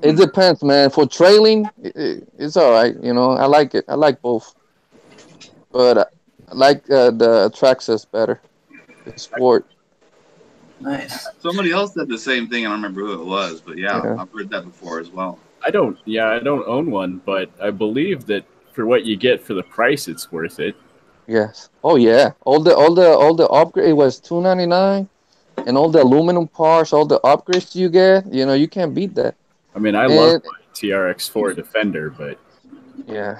It depends, man. For trailing, it's all right. You know, I like it. I like both, but I like the Traxxas better. The Sport. Nice. Somebody else said the same thing. I don't remember who it was, but yeah. I've heard that before as well. I don't own one, but I believe that for what you get for the price, it's worth it. Yes. Oh yeah. All the upgrade, it was $299, and all the aluminum parts, all the upgrades you get, you know, you can't beat that. I mean, I love my TRX4 Defender, but yeah.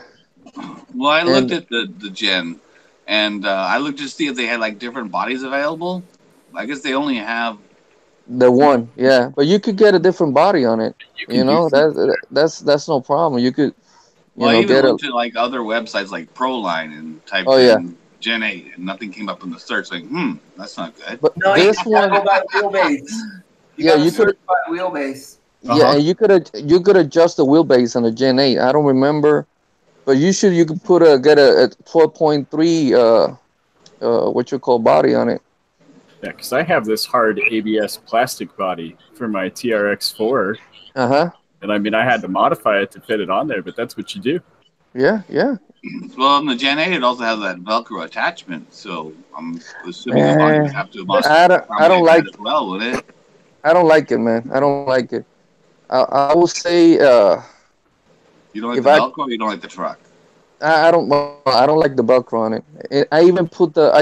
Well, I looked at the Gen, and I looked to see if they had like different bodies available. I guess they only have the one, yeah, but you could get a different body on it. You know, that's no problem. You could, I even looked at like other websites like Proline and typed in Gen 8, and nothing came up in the search. Like, that's not good. But no, this one, go by wheelbase. You could wheelbase. Yeah, and you could adjust the wheelbase on the Gen 8. I don't remember, but you could get a 12.3 what you call body on it. Yeah, because I have this hard ABS plastic body for my TRX4. And I mean, I had to modify it to fit it on there, but that's what you do. Yeah. Well, on the Gen 8, it also has that Velcro attachment, so I'm assuming the body would have to I don't like it well, would it? I don't like it, man. I don't like it. I would say you don't like the Velcro, or you don't like the truck? I don't like the Velcro on it. I even put the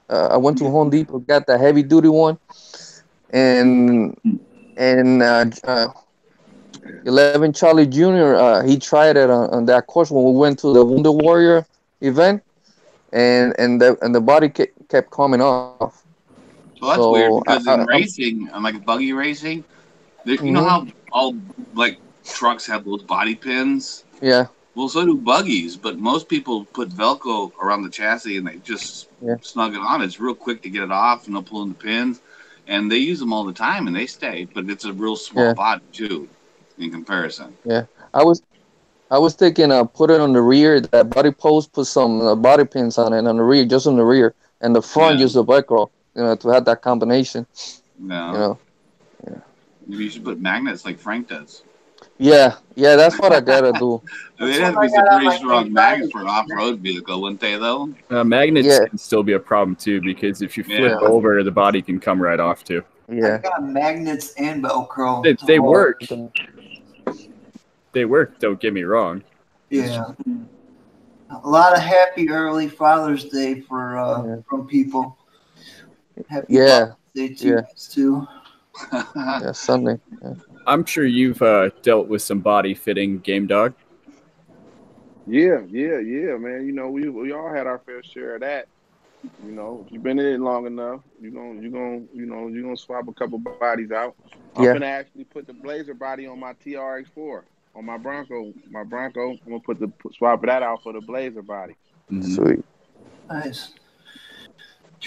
I went to Home Depot, got the heavy duty one, and 11 Charlie Jr. He tried it on that course when we went to the Wonder Warrior event, and the body kept coming off. Well, that's weird because in racing, like buggy racing, you know how all like trucks have those body pins? Yeah. Well, so do buggies, but most people put Velcro around the chassis and they just snug it on. It's real quick to get it off, and they'll pull in the pins, and they use them all the time, and they stay. But it's a real small body too, in comparison. Yeah, I was thinking put it on the rear. That body post, put some body pins on it on the rear, just on the rear, and the front use the Velcro, you know, to have that combination. Yeah. You know. Yeah. Maybe you should put magnets like Frank does. Yeah, that's what I gotta do. They'd have to be some pretty strong magnets for an off-road vehicle, wouldn't they, though? Magnets can still be a problem, too, because if you flip over, the body can come right off, too. Yeah. I got magnets and Velcro. They work. They work, don't get me wrong. Yeah. A lot of happy early Father's Day from people. Happy Father's Day too. Yeah, Sunday. Yeah. I'm sure you've dealt with some body fitting, Game Dog. Yeah, man. You know, we all had our fair share of that. You know, if you've been in it long enough, you're gonna swap a couple bodies out. I'm gonna actually put the Blazer body on my TRX4, on my Bronco. I'm gonna swap that out for the Blazer body. Mm-hmm. Sweet. Nice.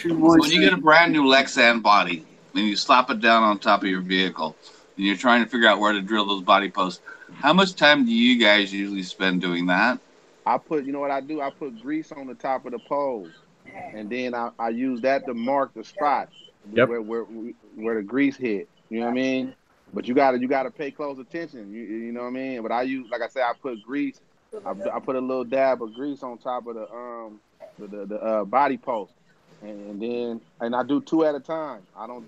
When you get a brand new Lexan body and you slap it down on top of your vehicle, and you're trying to figure out where to drill those body posts, how much time do you guys usually spend doing that? You know what I do? I put grease on the top of the poles, and then I use that to mark the spot where the grease hit. You know what I mean? But you gotta pay close attention. You know what I mean? But I use, like I said, I put grease. I put a little dab of grease on top of the body post. And then I do two at a time. I don't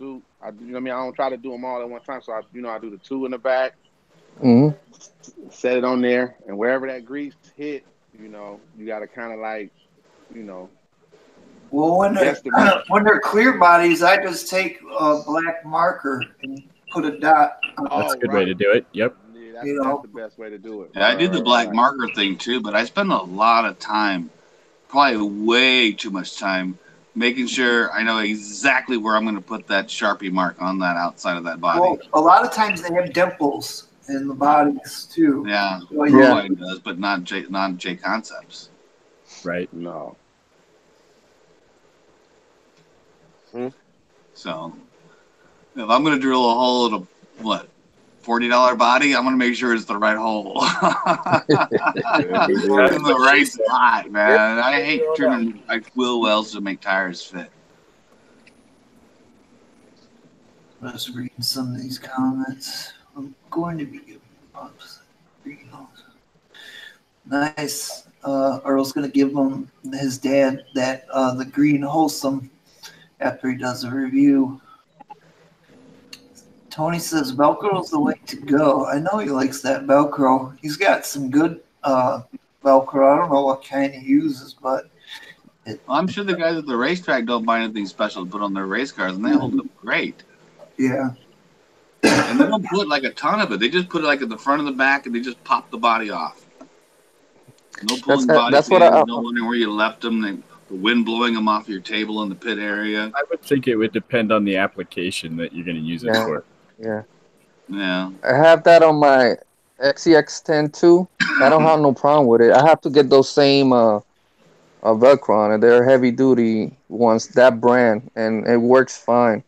try to do them all at one time. So I do the two in the back, set it on there, and wherever that grease hit, you got to kind of Well, when they're clear bodies, I just take a black marker and put a dot. That's a good way to do it. Yep. Yeah, that's the best way to do it. Yeah, I do the black marker thing too, but I spend a lot of time, probably way too much time, making sure I know exactly where I'm going to put that Sharpie mark on that outside of that body. Well, a lot of times they have dimples in the bodies too. Yeah, Proline does, but not J Concepts. Right. No. So if I'm gonna drill a hole in a what $40 body, I'm gonna make sure it's the right hole. In the right spot, man. I hate trimming like wheel wells to make tires fit. I was reading some of these comments. I'm going to be giving ups. Nice. Earl's going to give him his dad that the green wholesome after he does a review. Tony says Velcro's the way to go. I know he likes that Velcro. He's got some good Velcro. I don't know what kind he uses, but I'm sure the guys at the racetrack don't buy anything special to put on their race cars, and they hold up great. yeah. And they don't put like a ton of it. They just put it like at the front and the back, and they just pop the body off. No pulling body that's pins, what no wondering where you left them. The wind blowing them off your table in the pit area. I would think it would depend on the application that you're going to use it for. Yeah. Yeah. I have that on my XEX10 too. I don't have no problem with it. I have to get those same Velcro on it. They're heavy duty ones, that brand, and it works fine.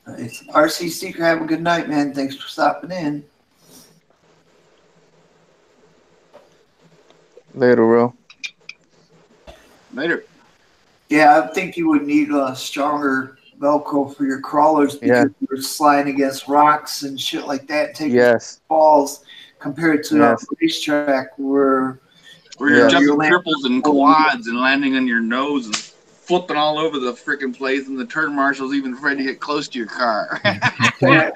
Nice. RC Seeker, have a good night, man. Thanks for stopping in. Later, bro. Later. Yeah, I think you would need a stronger Velcro for your crawlers because you're sliding against rocks and shit like that, and taking falls compared to a racetrack where you're jumping triples and quads and landing on your nose and flipping all over the freaking place, and the turn marshal's even afraid to get close to your car. The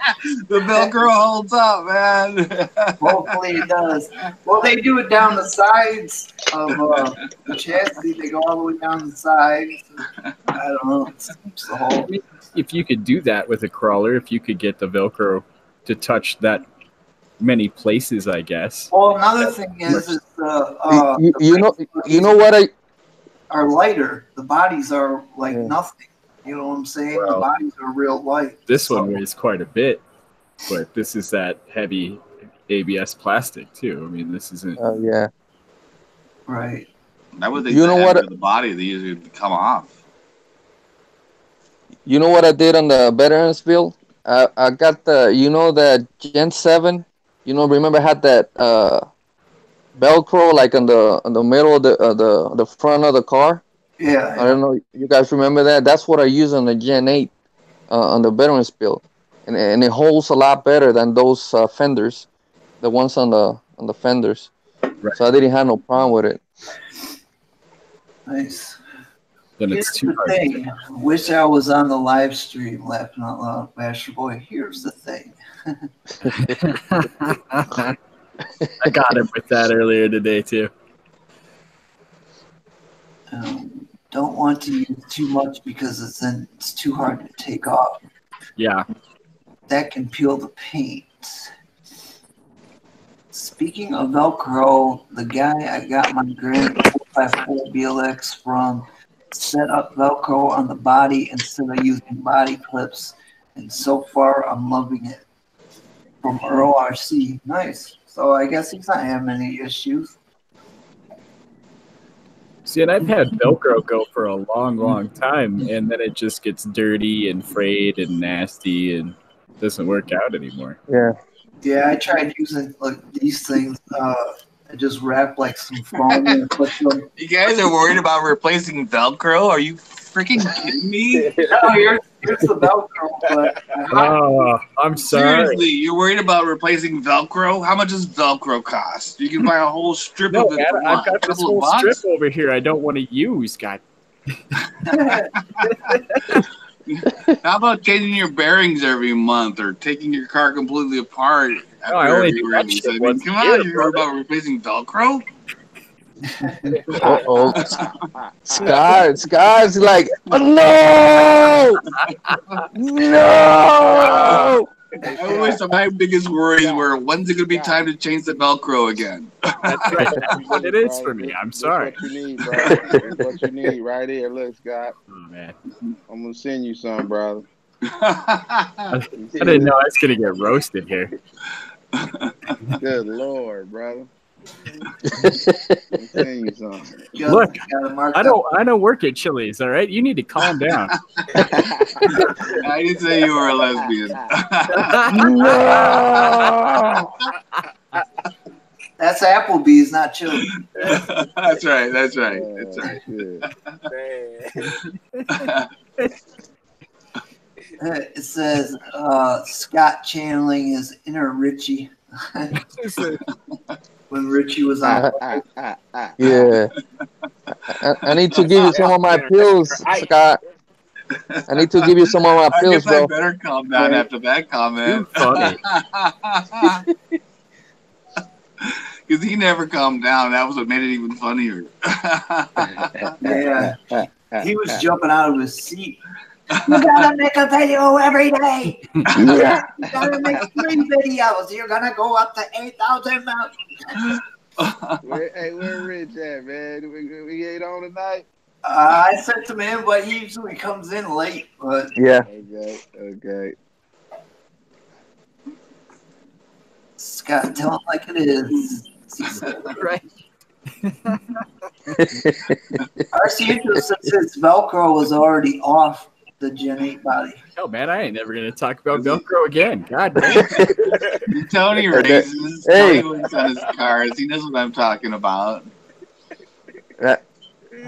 Velcro holds up, man. Hopefully it does. Well, they do it down the sides of the chassis. They go all the way down the sides. I don't know. It's the whole. If you could do that with a crawler, if you could get the Velcro to touch that many places, I guess. Well, another thing is you know what are lighter. The bodies are like nothing. You know what I'm saying? Well, the bodies are real light. This one weighs quite a bit, but this is that heavy ABS plastic too. I mean, this isn't. Oh yeah. Right. That would the body they usually come off. You know what I did on the Veterans Build? I got the Gen 7. Remember I had that Velcro like on the middle of the front of the car. Yeah. I don't know. You guys remember that? That's what I use on the Gen 8 on the Veterans Build, and it holds a lot better than those fenders, the ones on the fenders. Right. So I didn't have no problem with it. Nice. Then Here's it's too the hard. thing. Wish I was on the live stream laughing out loud, Basher Boy. Here's the thing. I got him with that earlier today too. Don't want to use too much because it's too hard to take off. Yeah. That can peel the paint. Speaking of Velcro, the guy I got my Grand 4x4 BLX from set up Velcro on the body instead of using body clips, and so far I'm loving it. From Earl RC. Nice. So I guess he's not having any issues. See, and I've had Velcro go for a long, long time, and then it just gets dirty and frayed and nasty and doesn't work out anymore. Yeah. Yeah, I tried using like these things. I just wrap like some foam and put them. You guys are worried about replacing Velcro? Are you freaking kidding me? No, here's the Velcro. But Oh, I'm sorry. Seriously, you're worried about replacing Velcro? How much does Velcro cost? You can buy a whole strip No, of it man, for I've got a this couple whole of bucks. strip over here I don't want to use. God. How about changing your bearings every month or taking your car completely apart? No, I only do that shit once come a on, year, you're worried about replacing Velcro? Scott's like, oh, no. I wish my biggest worries were, when's it going to be time to change the Velcro again? That's right. That's what it is for me. I'm sorry. That's what you need, bro. That's what you need right here. Look, Scott. Oh, man. I'm going to send you some, brother. I didn't know I was going to get roasted here. Good Lord, brother. I'm telling you something. Look, gotta mark I don't work at Chili's. All right, you need to calm down. I didn't say you were a lesbian. No. That's Applebee's, not Chili. That's right. That's right. That's Oh, right. shit. It says Scott channeling his inner Richie when Richie was on. Yeah. I need to give you some of my pills, Scott. I need to give you some of my I pills, guess I bro. better calm down after that comment. Too funny. Because he never calmed down. That was what made it even funnier. Yeah, he was jumping out of his seat. You gotta make a video every day. Yeah. You gotta make 3 videos. You're gonna go up to 8,000 mountains. Where Rich at, man? We ain't on tonight? I sent him in, but he usually comes in late. But Yeah. Okay. Scott, tell him like it is. Right. RC Intro says his Velcro was already off the Gen 8 body. Oh man, I ain't never gonna talk about Velcro again. God damn. Tony races. Hey. Tony looks on his cars. He knows what I'm talking about.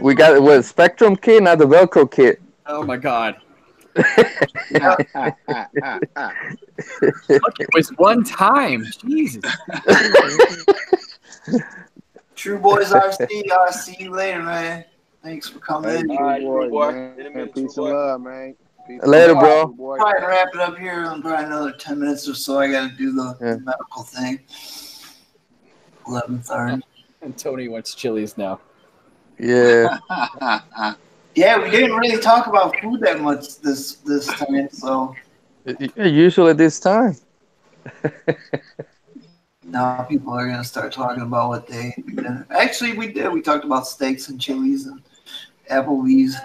We got with Spectrum kit, not the Velcro kit. Oh my god. Look, it was one time. Jesus. True Boys RC, I'll see you later, man. Thanks for coming in. Hey, All right, boy, boy. man. In a minute, Peace boy. and love, man. Peace and Later, love, bro. boy. Try and wrap it up here in probably another 10 minutes or so. I got to do the Yeah. medical thing. 11:30. And Tony wants Chili's now. Yeah. Yeah, we didn't really talk about food that much this time, so Usually this time. now people are gonna start talking about what they actually we did. We talked about steaks and Chili's and Applebee's.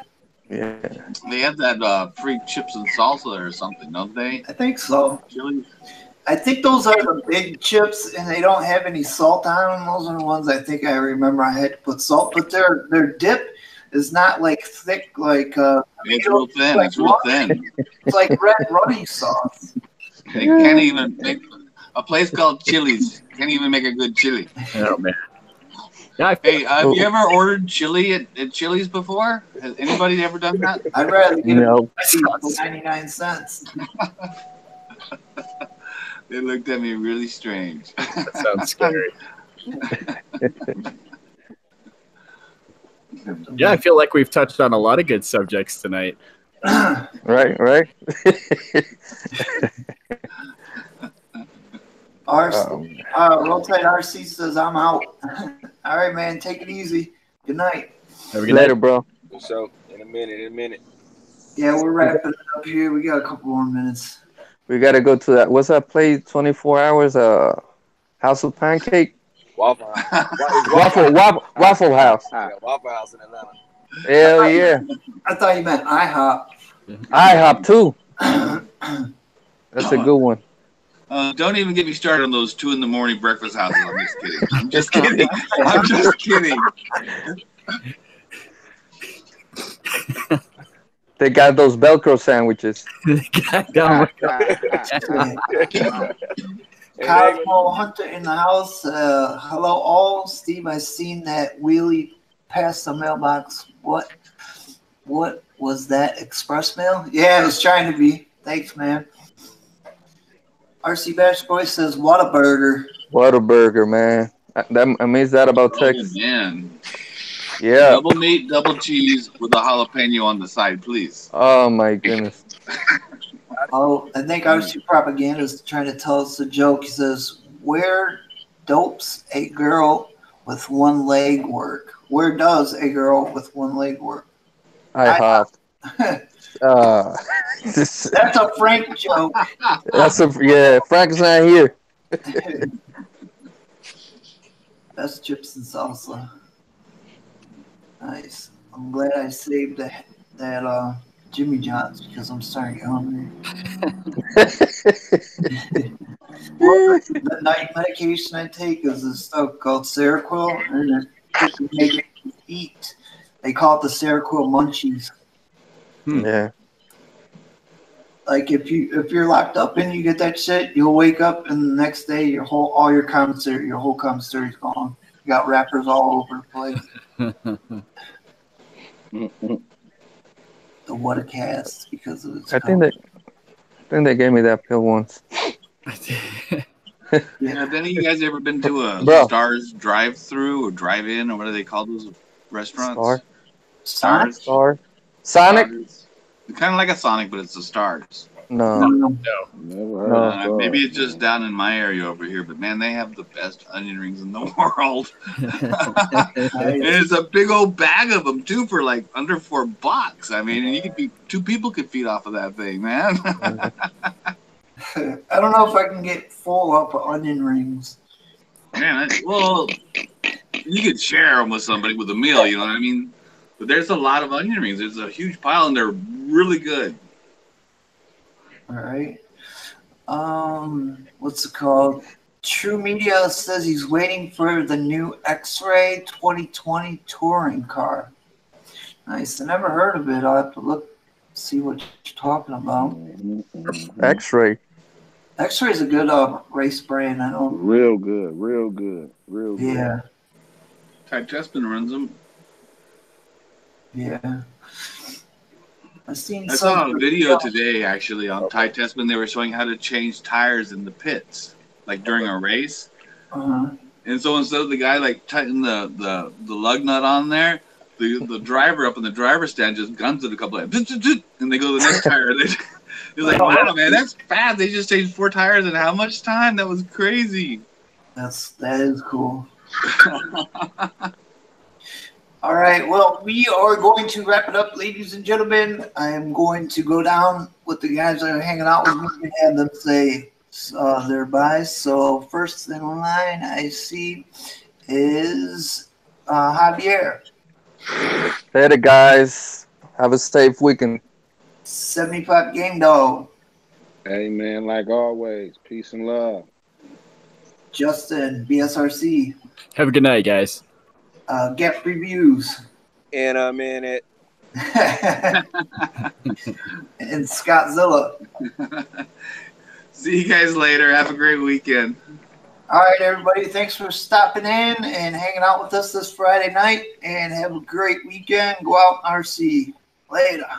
Yeah. They have that free chips and salsa or something, don't they? I think so. Chili? I think those are the big chips, and they don't have any salt on them. Those are the ones I think I remember I had to put salt, but their dip is not like thick like It's real thin. It's real thin. it's like red runny sauce. They can't even make a place called Chili's. Can't even make a good chili. Oh man. Yeah, Hey, have you ever ordered chili at Chili's before? Has anybody ever done that? I'd rather get No. it for 99 cents. They looked at me really strange. that sounds scary. Yeah, I feel like we've touched on a lot of good subjects tonight. Right. Roadside RC says I'm out. All right, man. Take it easy. Good night. Have a good Later, night. bro. So, in a minute. Yeah, we're wrapping it up here. We got a couple more minutes. We gotta go to that. What's that place? 24 hours. House of Pancake. Waffle House. Waffle House. Yeah, Waffle House in Atlanta. Hell yeah. I thought you meant IHOP. IHOP too. That's a good one. Don't even get me started on those 2 a.m. breakfast houses. I'm just kidding. I'm just kidding. They got those Velcro sandwiches. Oh my God. Cosmo Hunter in the house. Hello, all. Steve, I seen that wheelie past the mailbox. What was that? Express mail? Yeah, it was trying to be. Thanks, man. RC Bash Boy says, Whataburger. Whataburger, man. I missed that about Oh, Texas. man. Yeah. Double meat, double cheese with a jalapeno on the side, please. Oh my goodness. Oh, I think RC Propaganda is trying to tell us a joke. He says, where dopes a girl with one leg work? Where does a girl with one leg work? IHOP. That's a Frank joke. Frank's not here. Best chips and salsa. Nice. I'm glad I saved that Jimmy John's because I'm starting to get hungry. Well, the night medication I take is this stuff called Seroquel, and it makes you eat. They call it the Seroquel munchies. Yeah. Like if you're locked up and you get that shit, you'll wake up and the next day your whole commissary's gone. You got wrappers all over the place. The what a cast because of its I think they gave me that pill once. Yeah, have any of you guys ever been to a Bro. Stars drive-through or drive-in or what do they call those restaurants? Star. Stars. Sonic? Stars. Kind of like a Sonic, but it's the Stars. No. Never heard of Stars. Maybe it's just down in my area over here, but man, they have the best onion rings in the world. And it's a big old bag of them too for like under $4. I mean, and you could be 2 people could feed off of that thing, man. I don't know if I can get full up of onion rings. Man, well, you could share them with somebody with a meal, you know what I mean? But there's a lot of onion rings. There's a huge pile, and they're really good. All right. What's it called? True Media says he's waiting for the new X-Ray 2020 touring car. Nice. I never heard of it. I'll have to see what you're talking about. X-Ray. X-Ray is a good race brand. I know. Real good. Yeah. Ty Tespin runs them. Yeah. I saw a video today, actually, on Ty Tespin. They were showing how to change tires in the pits, like during a race. Uh-huh. And so instead of the guy like tightening the lug nut on there, the driver up in the driver's stand just guns it a couple of times, and they go to the next tire. It's like, wow, man, that's fast. They just changed 4 tires in how much time? That was crazy. That is cool. All right, well, we are going to wrap it up, ladies and gentlemen. I am going to go down with the guys that are hanging out with me and have them say their byes. So first in line I see is Javier. Later, guys. Have a safe weekend. 75 Game Dog. Hey, man, like always, peace and love. Justin, BSRC. Have a good night, guys. Gap Reviews. And I'm in it. And Scottzilla. See you guys later. Have a great weekend. All right, everybody. Thanks for stopping in and hanging out with us this Friday night. And have a great weekend. Go out and RC. Later.